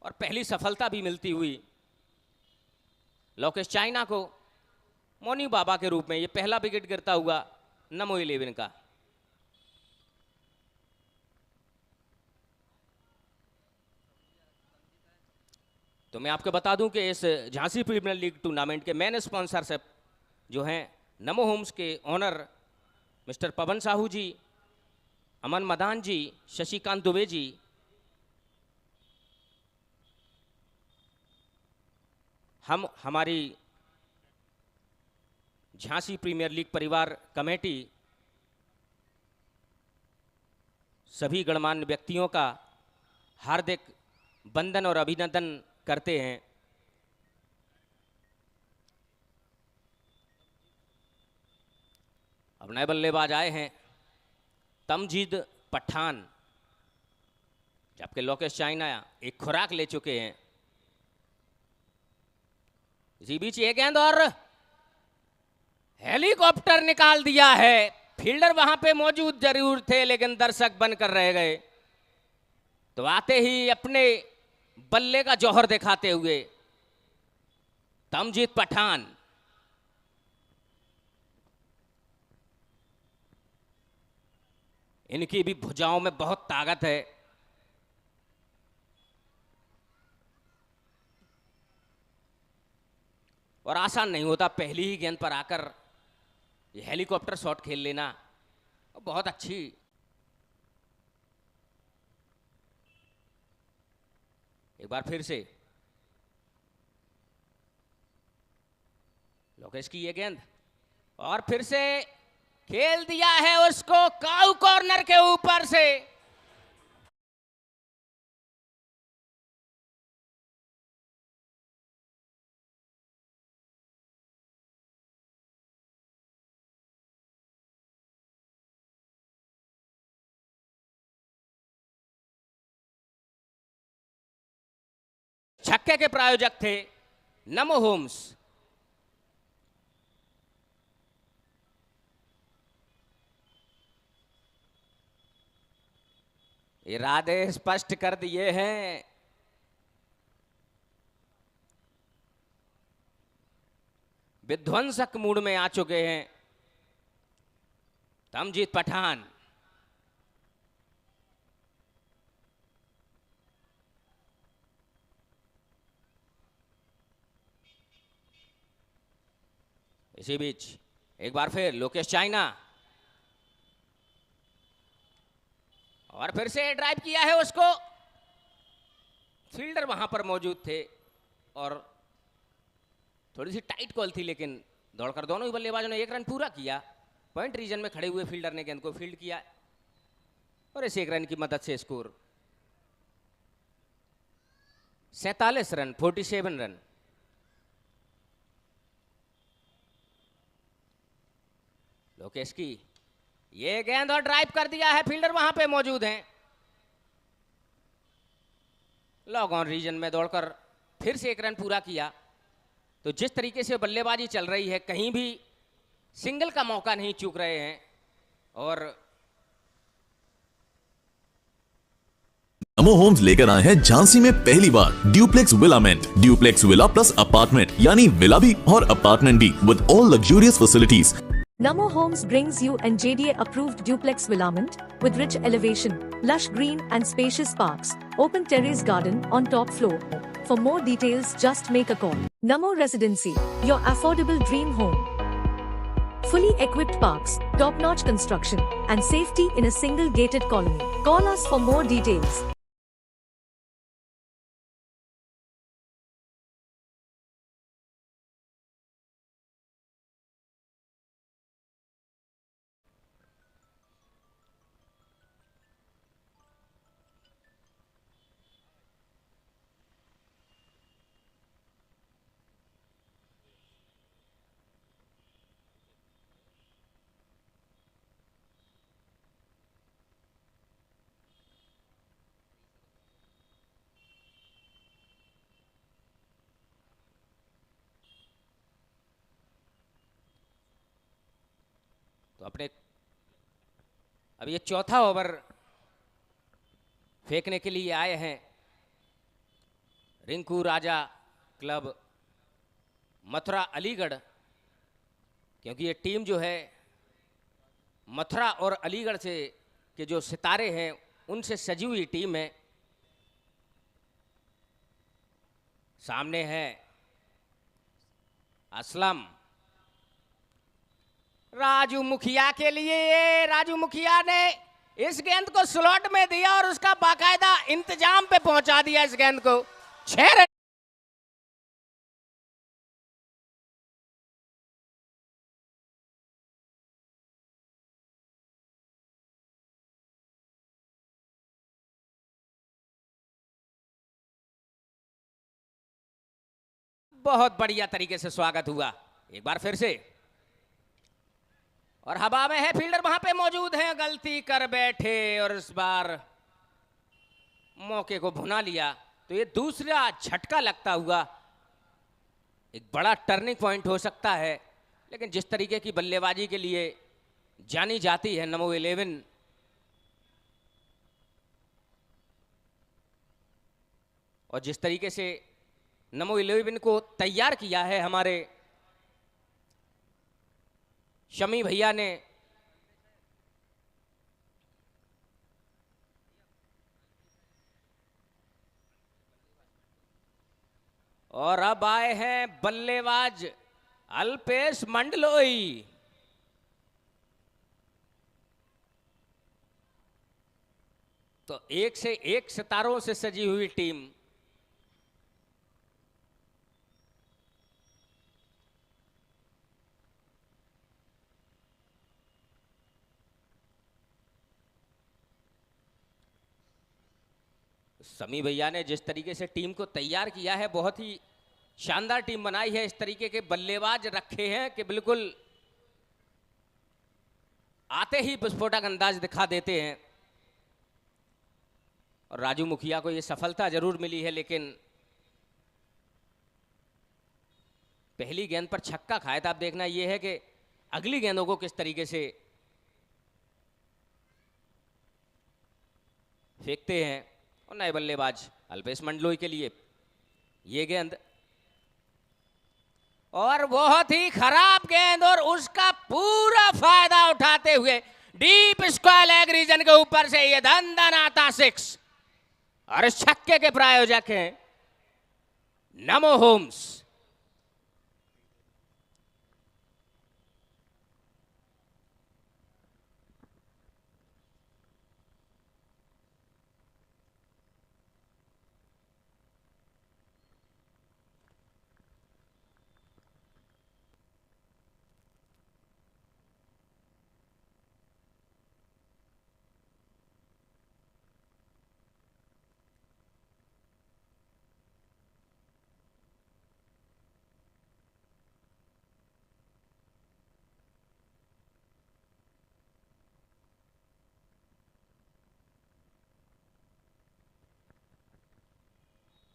E: और पहली सफलता भी मिलती हुई लोकेश चाइना को मोनी बाबा के रूप में। ये पहला विकेट गिरता हुआ नमो 11 का। तो मैं आपको बता दूं कि इस झांसी प्रीमियर लीग टूर्नामेंट के मेन स्पॉन्सरशिप जो हैं नमो होम्स के ओनर मिस्टर पवन साहू जी, अमन मदान जी, शशिकांत दुबे जी, हमारी झांसी प्रीमियर लीग परिवार कमेटी सभी गणमान्य व्यक्तियों का हार्दिक वंदन और अभिनंदन करते हैं। अब नए बल्लेबाज आए हैं तमजीद पठान, जबकि लोकेश चाइना एक खुराक ले चुके हैं। इसी बीच ये गेंद और हेलीकॉप्टर निकाल दिया है। फील्डर वहां पे मौजूद जरूर थे लेकिन दर्शक बनकर रह गए। तो आते ही अपने बल्ले का जौहर दिखाते हुए तमजीद पठान, इनकी भी भुजाओं में बहुत ताकत है। और आसान नहीं होता पहली ही गेंद पर आकर ये हेलीकॉप्टर शॉट खेल लेना। बहुत अच्छी एक बार फिर से लोकेश की ये गेंद और फिर से खेल दिया है उसको काउ कॉर्नर के ऊपर से। छक्के के प्रायोजक थे नमो होम्स। इरादे स्पष्ट कर दिए हैं। विध्वंसक मूड में आ चुके हैं तमजीद पठान। इसी बीच एक बार फिर लोकेश चाइना और फिर से ड्राइव किया है उसको। फील्डर वहां पर मौजूद थे और थोड़ी सी टाइट कॉल थी, लेकिन दौड़कर दोनों ही बल्लेबाजों ने एक रन पूरा किया। पॉइंट रीजन में खड़े हुए फील्डर ने गेंद को फील्ड किया और इस एक रन की मदद से स्कोर 47 रन, 47 रन। लोकेश की ये गेंद और ड्राइव कर दिया है, फील्डर वहां पे मौजूद हैं। लॉग ऑन रीजन में दौड़कर फिर से एक रन पूरा किया। तो जिस तरीके से बल्लेबाजी चल रही है, कहीं भी सिंगल का मौका नहीं चूक रहे हैं। और
C: नमो होम्स लेकर आए हैं झांसी में पहली बार duplex villament, duplex villa plus apartment यानी विला भी और अपार्टमेंट भी with all luxurious facilities.
D: Namo Homes brings you an JDA approved duplex villamint with rich elevation, lush green and spacious parks, open terrace garden on top floor. For more details just make a call. Namo Residency, your affordable dream home. Fully equipped parks, top-notch construction and safety in a single gated colony. Call us for more details.
E: तो अपने अब ये चौथा over फेंकने के लिए आए हैं रिंकू राजा क्लब मथुरा अलीगढ़, क्योंकि ये टीम जो है मथुरा और अलीगढ़ से के जो सितारे हैं उनसे सजी हुई टीम है। सामने है असलम, राजू मुखिया के लिए। राजू मुखिया ने इस गेंद को स्लॉट में दिया और उसका बाकायदा इंतजाम पे पहुंचा दिया इस गेंद को। 6 रन। बहुत बढ़िया तरीके से स्वागत हुआ एक बार फिर से। और हवा में है, फील्डर वहां पे मौजूद हैं। गलती कर बैठे और इस बार मौके को भुना लिया। तो ये दूसरा झटका लगता हुआ एक बड़ा टर्निंग पॉइंट हो सकता है। लेकिन जिस तरीके की बल्लेबाजी के लिए जानी जाती है नमो 11, और जिस तरीके से नमो 11 को तैयार किया है हमारे शमी भैया ने, और अब आए हैं बल्लेबाज अल्पेश मंडलोई। तो एक से एक सितारों से सजी हुई टीम। समी भैया ने जिस तरीके से टीम को तैयार किया है, बहुत ही शानदार टीम बनाई है। इस तरीके के बल्लेबाज रखे हैं कि बिल्कुल आते ही विस्फोटक अंदाज दिखा देते हैं। और राजू मुखिया को यह सफलता जरूर मिली है, लेकिन पहली गेंद पर छक्का खाया था। अब देखना यह है कि अगली गेंदों को किस तरीके से फेंकते हैं। और नए बल्लेबाज अल्पेश मंडलोई के लिए ये गेंद, और बहुत ही खराब गेंद, और उसका पूरा फायदा उठाते हुए डीप स्क्वायर लेग रीजन के ऊपर से ये दंदनाता 6। और इस छक्के के प्रायोजक हैं नमो होम्स।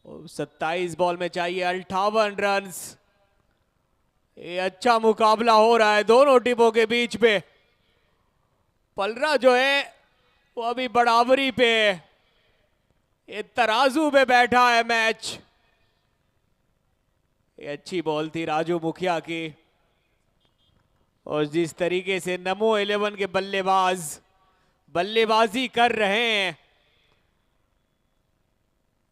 B: और 27 बॉल में चाहिए 58 रन। ये अच्छा मुकाबला हो रहा है दोनों टीमों के बीच में। पलरा जो है वो अभी बराबरी पे है। ये तराजू में बैठा है मैच। ये अच्छी बॉल थी राजू मुखिया की, और जिस तरीके से नमो 11 के बल्लेबाज बल्लेबाजी कर रहे हैं,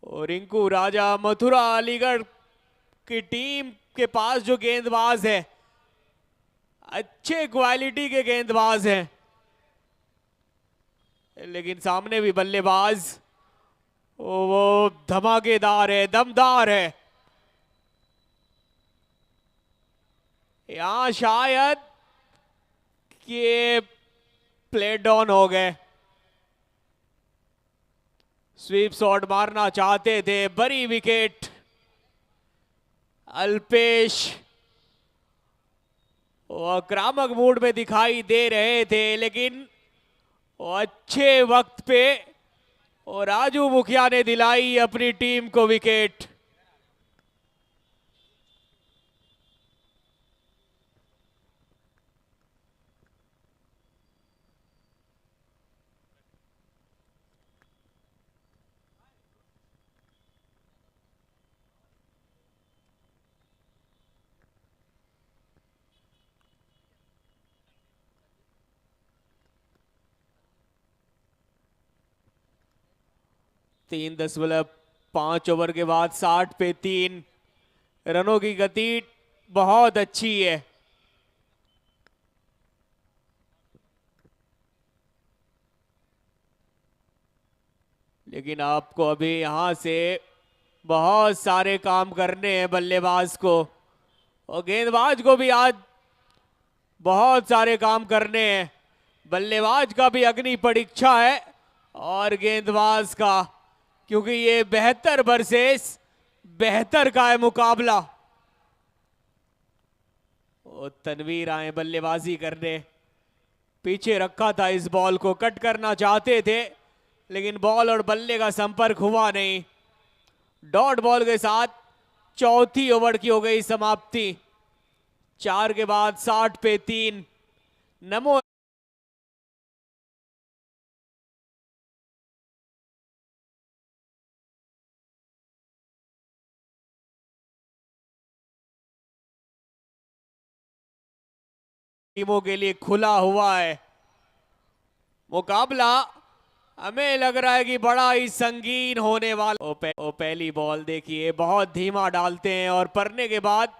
B: और रिंकू राजा मथुरा अलीगढ़ की टीम के पास जो गेंदबाज है, अच्छे क्वालिटी के गेंदबाज हैं, लेकिन सामने भी बल्लेबाज वो धमाकेदार है, दमदार है। यहां शायद ये प्ले डाउन हो गए। स्वीप शॉट मारना चाहते थे, बड़ी विकेट। अल्पेश वो आक्रामक मूड में दिखाई दे रहे थे, लेकिन वो अच्छे वक्त पे और राजू मुखिया ने दिलाई अपनी टीम को विकेट। तीन 10.5 ओवर के बाद 60 पे 3 रनों की गति बहुत अच्छी है। लेकिन आपको अभी यहां से बहुत सारे काम करने हैं बल्लेबाज को, और गेंदबाज को भी आज बहुत सारे काम करने हैं। बल्लेबाज का भी अग्नि परीक्षा है और गेंदबाज का, क्योंकि ये 72 वर्सेस 72 का है मुकाबला। और तनवीर आए बल्लेबाजी करने, पीछे रखा था, इस बॉल को कट करना चाहते थे, लेकिन बॉल और बल्ले का संपर्क हुआ नहीं। डॉट बॉल के साथ चौथी ओवर की हो गई समाप्ति। 4 के बाद 60 पे 3। नमो टीमों के लिए खुला हुआ है मुकाबला। हमें लग रहा है कि बड़ा ही संगीन होने वाला। ओ पहली बॉल देखिए, बहुत धीमा डालते हैं और पड़ने के बाद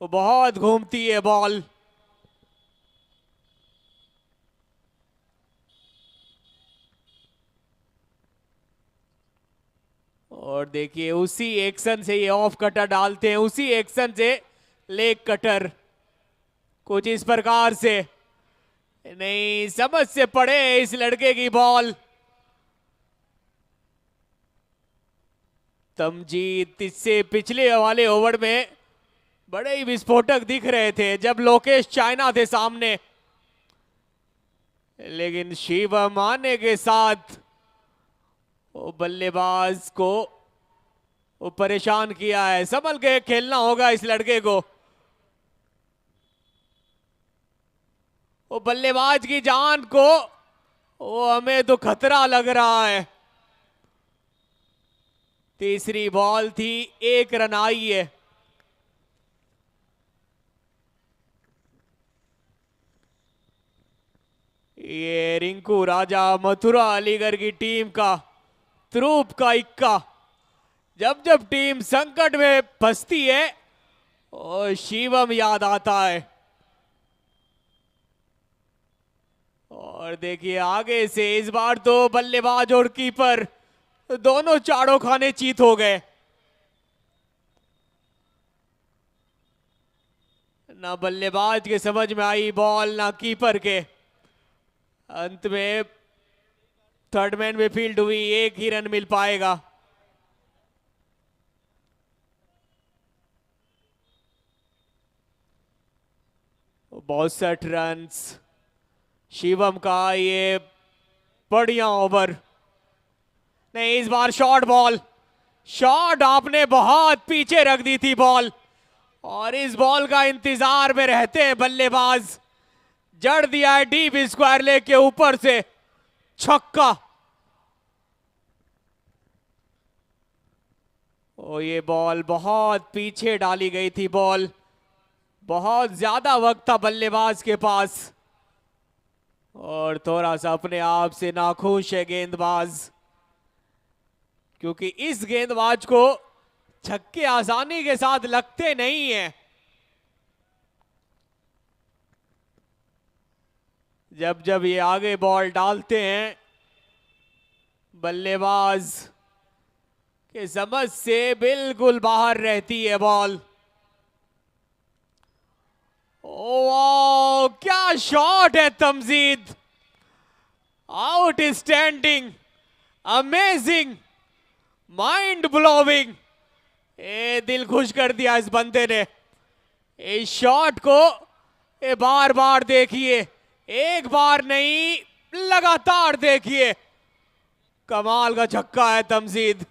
B: वो बहुत घूमती है बॉल। और देखिए उसी एक्शन से ये ऑफ कटर डालते हैं, उसी एक्शन से लेग कटर, कुछ इस प्रकार से। नहीं, समझ से पड़े इस लड़के की बॉल। तमजीद इससे पिछले वाले ओवर में बड़े ही विस्फोटक दिख रहे थे जब लोकेश चाइना थे सामने, लेकिन शिवम आने के साथ वो बल्लेबाज को वो परेशान किया है। संभल के खेलना होगा इस लड़के को। वो बल्लेबाज की जान को वो हमें तो खतरा लग रहा है। तीसरी बॉल थी, 1 रन आई है। ये रिंकू राजा मथुरा अलीगढ़ की टीम का ध्रुव का इक्का। जब जब टीम संकट में फंसती है और शिवम याद आता है। और देखिए आगे से इस बार तो बल्लेबाज और कीपर दोनों चारों खाने चीत हो गए। ना बल्लेबाज के समझ में आई बॉल, ना कीपर के। अंत में थर्ड मैन में फील्ड हुई, 1 ही रन मिल पाएगा। बहुत 62 रन शिवम का ये बढ़िया ओवर। नहीं, इस बार शॉर्ट बॉल, शॉट आपने बहुत पीछे रख दी थी बॉल, और इस बॉल का इंतजार में रहते हैं बल्लेबाज। जड़ दिया है डीप स्क्वायर लेग के ऊपर से, छक्का। ओ ये बॉल बहुत पीछे डाली गई थी बॉल, बहुत ज्यादा वक्त था बल्लेबाज के पास, और थोड़ा सा अपने आप से नाखुश है गेंदबाज, क्योंकि इस गेंदबाज को छक्के आसानी के साथ लगते नहीं हैं। जब जब ये आगे बॉल डालते हैं बल्लेबाज के समझ से बिल्कुल बाहर रहती है बॉल। ओ क्या शॉट है Tamjid, outstanding, amazing, mind blowing. ए दिल खुश कर दिया इस बंदे ने। इस शॉट को ए बार बार देखिए, एक बार नहीं लगातार देखिए। कमाल का छक्का है तमजीद।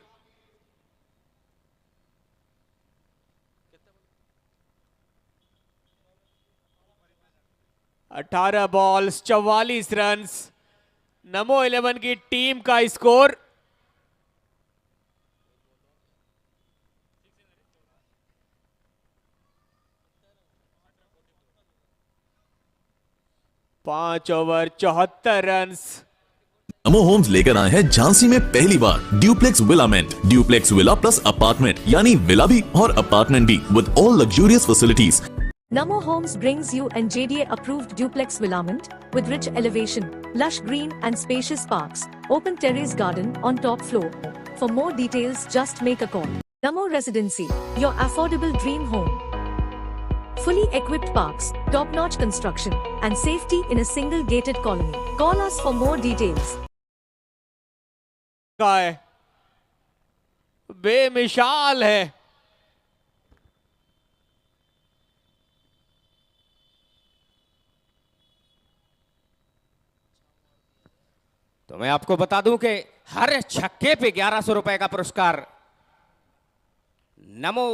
B: अठारह बॉल्स 44 रन, नमो 11 की टीम का score 5 over 74 run.
C: Namo Homes लेकर आए हैं झांसी में पहली बार duplex villament, duplex villa plus apartment, यानी विला भी और अपार्टमेंट भी with all luxurious facilities.
D: Namo Homes brings you an JDA approved duplex villamint with rich elevation, lush green and spacious parks, open terrace garden on top floor. For more details just make a call. Namo Residency, your affordable dream home. Fully equipped parks, top-notch construction and safety in a single gated colony. Call us for more details.
B: का है, बेमिसाल है।
E: तो मैं आपको बता दूं कि हर छक्के पे 1100 रुपए का पुरस्कार नमो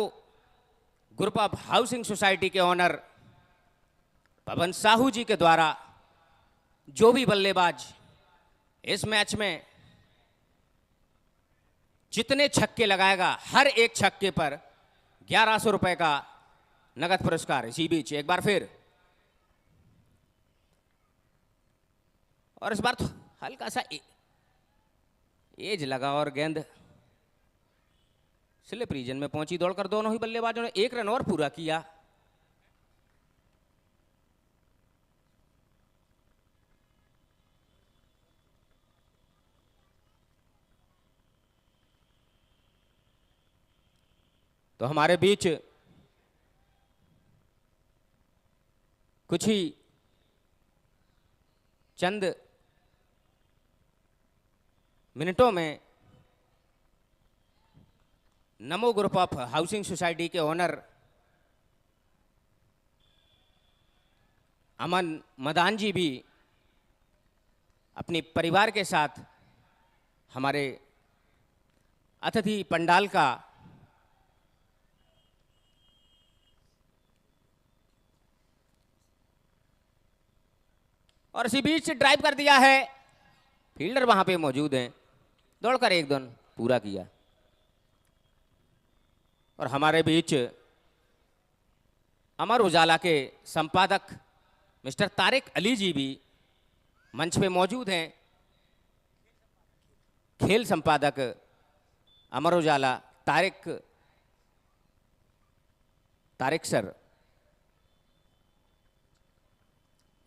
E: ग्रुप ऑफ हाउसिंग सोसाइटी के ओनर पवन साहू जी के द्वारा जो भी बल्लेबाज इस मैच में जितने छक्के लगाएगा, हर एक छक्के पर 1100 रुपए का नगद पुरस्कार। इसी बीच एक बार फिर, और इस बार तो हल्का सा एज लगा और गेंद स्लिप रीजन में पहुंची। दौड़कर दोनों ही बल्लेबाजों ने 1 रन और पूरा किया। तो हमारे बीच कुछ ही चंद मिनटों में नमो ग्रुप ऑफ हाउसिंग सोसाइटी के ओनर अमन मदान जी भी अपनी परिवार के साथ हमारे अतिथि पंडाल का और इसी बीच ड्राइव कर दिया है। फील्डर वहां पे मौजूद हैं, दौड़कर 1 रन पूरा किया। और हमारे बीच अमर उजाला के संपादक मिस्टर तारिक अली जी भी मंच पे मौजूद हैं। खेल संपादक अमर उजाला तारिक सर।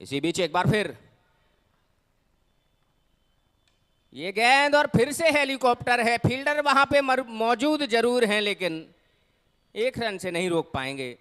E: इसी बीच एक बार फिर ये गेंद और फिर से हेलीकॉप्टर है। फील्डर वहां पे मौजूद जरूर हैं लेकिन 1 रन से नहीं रोक पाएंगे।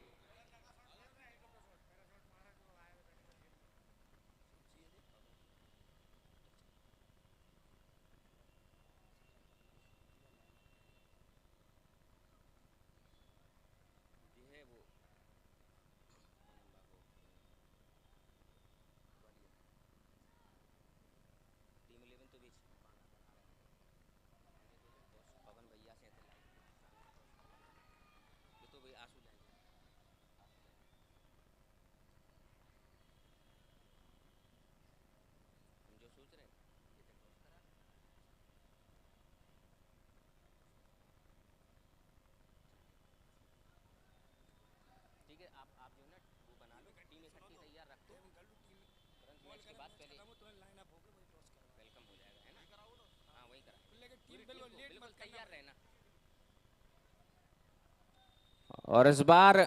E: और इस बार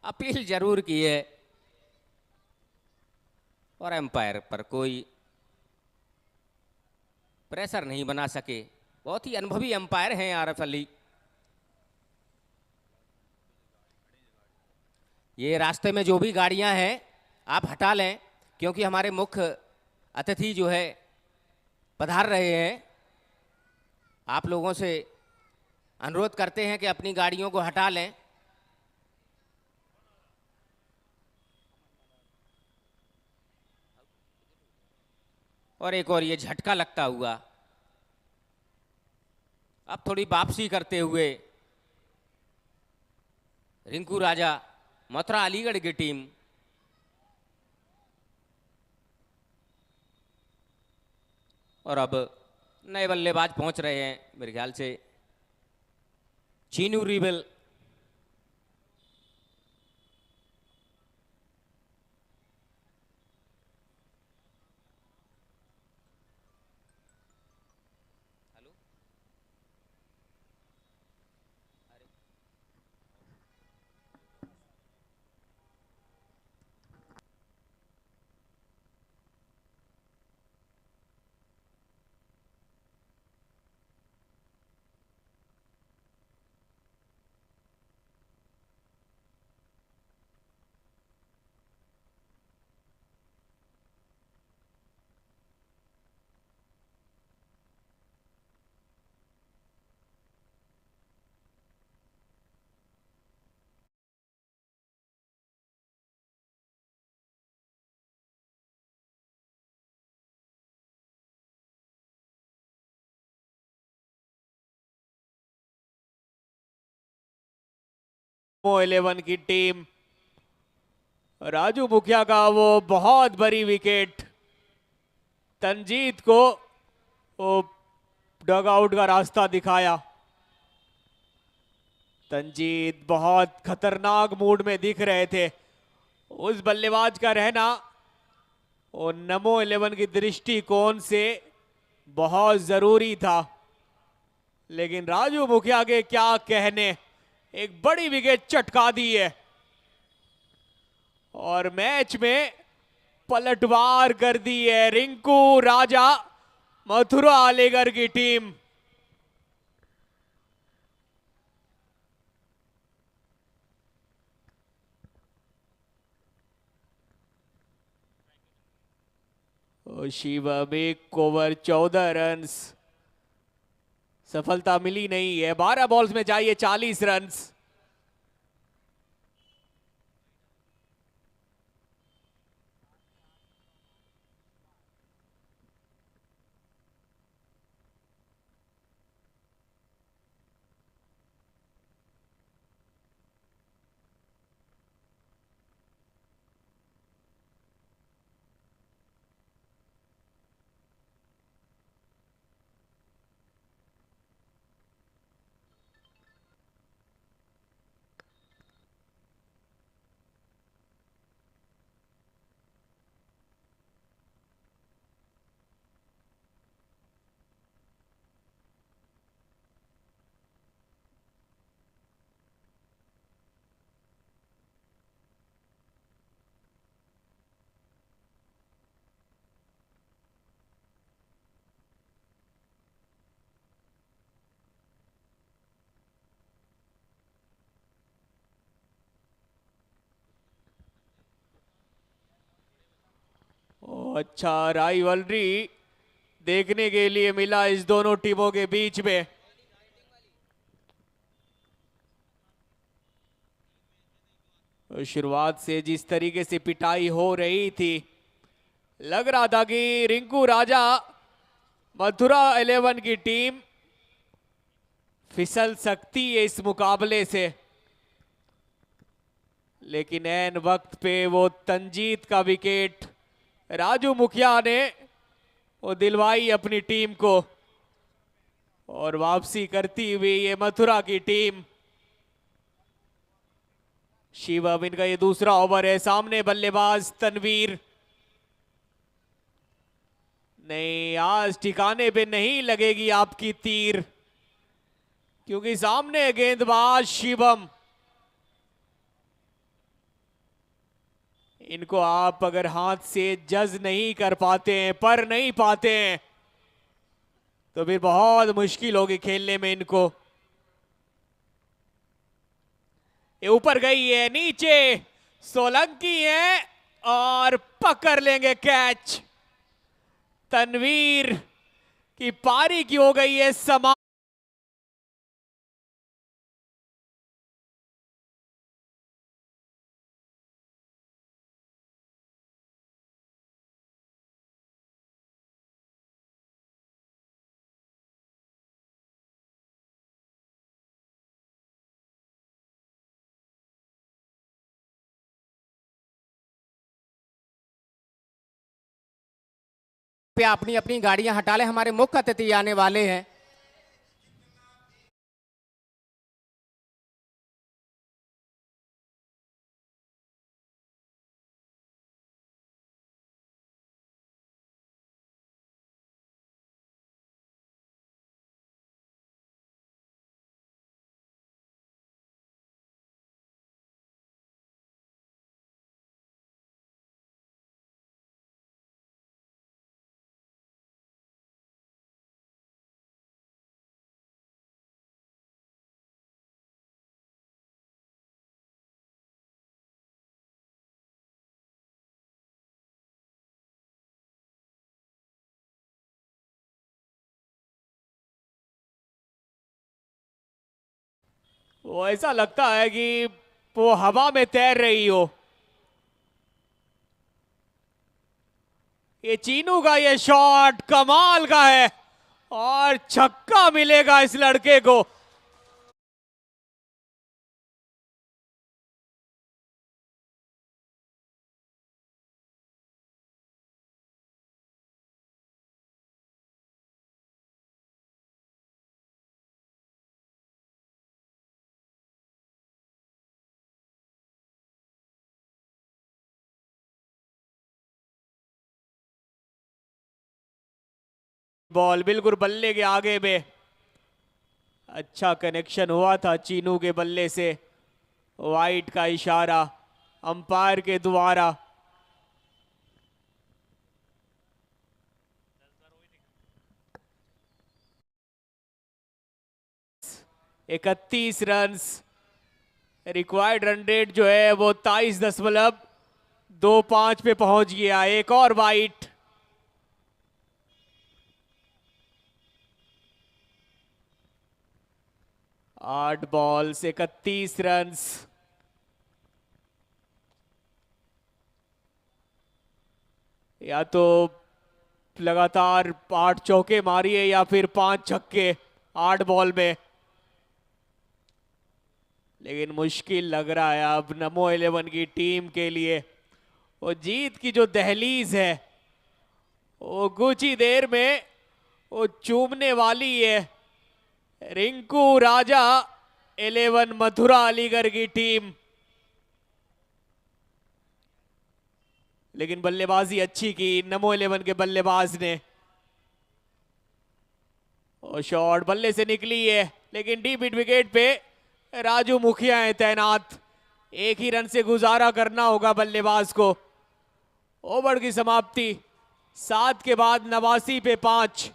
E: अपील जरूर की है और एम्पायर पर कोई प्रेशर नहीं बना सके। बहुत ही अनुभवी एम्पायर हैं आरएफ अली। ये रास्ते में जो भी गाड़ियां हैं आप हटा लें क्योंकि हमारे मुख्य अतिथि जो है पधार रहे हैं। आप लोगों से अनुरोध करते हैं कि अपनी गाड़ियों को हटा लें। और एक और ये झटका लगता हुआ अब थोड़ी वापसी करते हुए रिंकू राजा मथुरा अलीगढ़ की टीम और अब नए बल्लेबाज पहुंच रहे हैं मेरे ख्याल से चीनू रिबल।
B: नमो 11 की टीम राजू मुखिया का वो बहुत बड़ी विकेट तंजीद को वो डग आउट का रास्ता दिखाया। तंजीद बहुत खतरनाक मूड में दिख रहे थे। उस बल्लेबाज का रहना और नमो 11 की दृष्टिकोण से बहुत जरूरी था, लेकिन राजू मुखिया के क्या कहने, एक बड़ी विकेट चटका दी है और मैच में पलटवार कर दी है रिंकू राजा मथुरा अलीगढ़ की टीम। शिवम एक ओवर 14 रन, सफलता मिली नहीं है। 12 बॉल्स में चाहिए 40 रन। अच्छा राइवलरी देखने के लिए मिला इस दोनों टीमों के बीच में। शुरुआत से जिस तरीके से पिटाई हो रही थी, लग रहा था कि रिंकू राजा मथुरा 11 की टीम फिसल सकती है इस मुकाबले से, लेकिन ऐन वक्त पे वो तंजीत का विकेट राजू मुखिया ने वो दिलवाई अपनी टीम को और वापसी करती हुई ये मथुरा की टीम। शिवम इनका ये दूसरा ओवर है। सामने बल्लेबाज तनवीर, नहीं आज ठिकाने पे नहीं लगेगी आपकी तीर, क्योंकि सामने गेंदबाज शिवम। इनको आप अगर हाथ से जज नहीं कर पाते हैं, पर नहीं पाते हैं, तो फिर बहुत मुश्किल होगी खेलने में इनको। ये ऊपर गई है, नीचे सोलंकी है और पकड़ लेंगे कैच। तनवीर की पारी की हो गई है समाप्त।
E: पे अपनी अपनी गाड़ियां हटा लें, हमारे मुख्य अतिथि आने वाले हैं।
B: वो ऐसा लगता है कि वो हवा में तैर रही हो। ये चीनू का ये शॉट कमाल का है और छक्का मिलेगा इस लड़के को। बॉल बिल्कुल बल्ले के आगे में। अच्छा कनेक्शन हुआ था चीनू के बल्ले से। वाइड का इशारा अंपायर के द्वारा। इकतीस रन रिक्वायर्ड रन रेट जो है वो 23.25 पे पहुंच गया। एक और वाइड। आठ बॉल्स 31 रन। या तो लगातार 8 चौके मारिए या फिर 5 छक्के 8 बॉल में, लेकिन मुश्किल लग रहा है अब नमो 11 की टीम के लिए। वो जीत की जो दहलीज है वो कुछ ही देर में वो चूमने वाली है। रिंकू राजा 11 मथुरा अलीगढ़ की टीम। लेकिन बल्लेबाजी अच्छी की नमो 11 के बल्लेबाज ने। और शॉट बल्ले से निकली है लेकिन डीप मिड विकेट पे राजू मुखिया है तैनात। एक ही रन से गुजारा करना होगा बल्लेबाज को। ओवर की समाप्ति 7 के बाद 89 पे 5।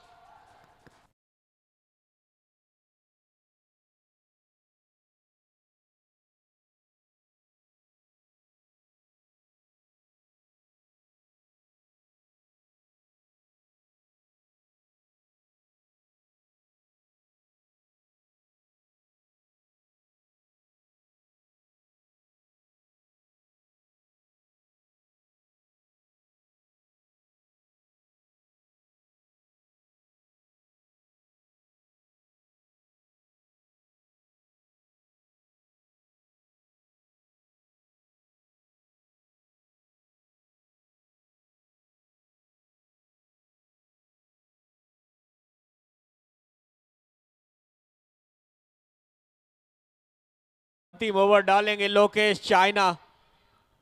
B: अंतिम ओवर डालेंगे Lokesh China.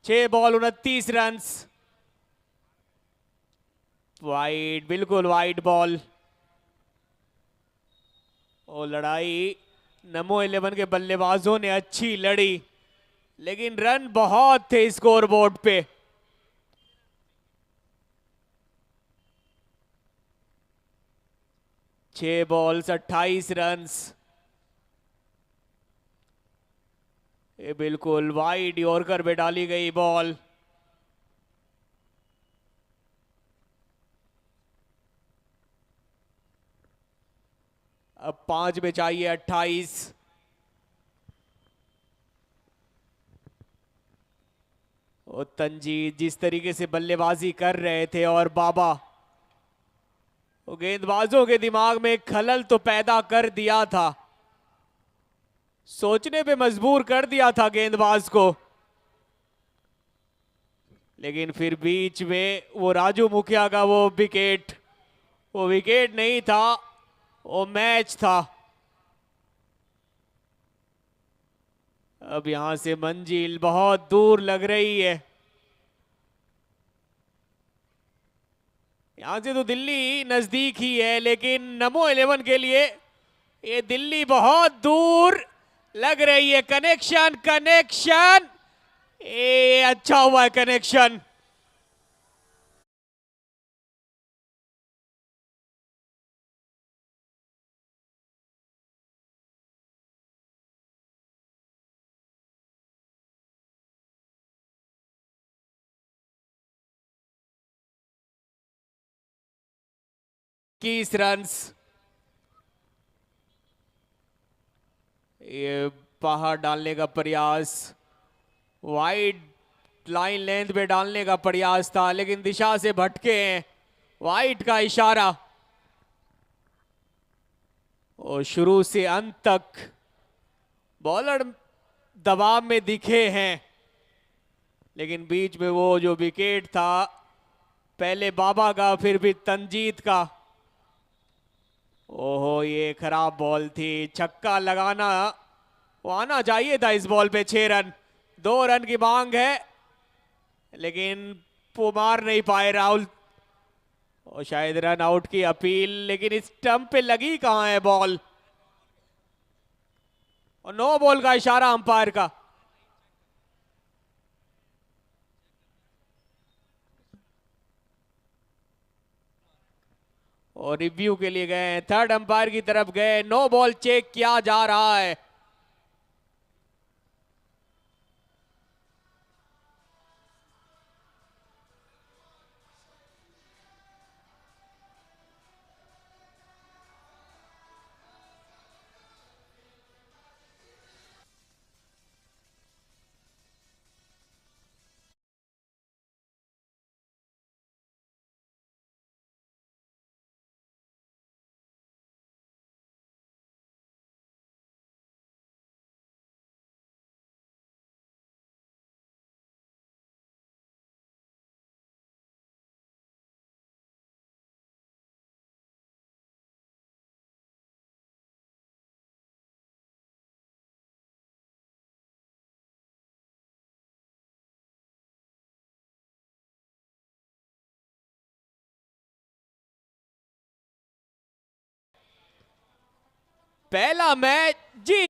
B: 6 ball 29 run. Wide, बिल्कुल वाइड बॉल। और लड़ाई नमो 11 के बल्लेबाजों ने अच्छी लड़ी, लेकिन रन बहुत थे स्कोरबोर्ड पे। छह बॉल्स 28 रन। ये बिल्कुल वाइड यॉर्कर पे डाली गई बॉल। अब 5 में चाहिए 28। और तंजीद जिस तरीके से बल्लेबाजी कर रहे थे और बाबा, वो गेंदबाजों के दिमाग में खलल तो पैदा कर दिया था, सोचने पे मजबूर कर दिया था गेंदबाज को। लेकिन फिर बीच में वो राजू मुखिया का वो विकेट नहीं था, वो मैच था। अब यहां से मंजिल बहुत दूर लग रही है। यहां से तो दिल्ली नजदीक ही है, लेकिन नमो 11 के लिए ये दिल्ली बहुत दूर लग रही है। कनेक्शन ये अच्छा हुआ है कनेक्शन। इक्कीस रन्स। ये बाहर डालने का प्रयास, वाइड लाइन लेंथ पे डालने का प्रयास था, लेकिन दिशा से भटके हैं। वाइड का इशारा। और शुरू से अंत तक बॉलर दबाव में दिखे हैं, लेकिन बीच में वो जो विकेट था, पहले बाबा का फिर भी तंजीद का। ओहो, ये खराब बॉल थी। छक्का लगाना वो आना चाहिए था इस बॉल पे। 6 रन, 2 रन की मांग है, लेकिन वो मार नहीं पाए राहुल। और शायद रन आउट की अपील, लेकिन इस स्टंप पे लगी कहां है बॉल, और नो बॉल का इशारा अंपायर का। और रिव्यू के लिए गए, थर्ड अंपायर की तरफ गए, नो बॉल चेक किया जा रहा है। पहला मैच जी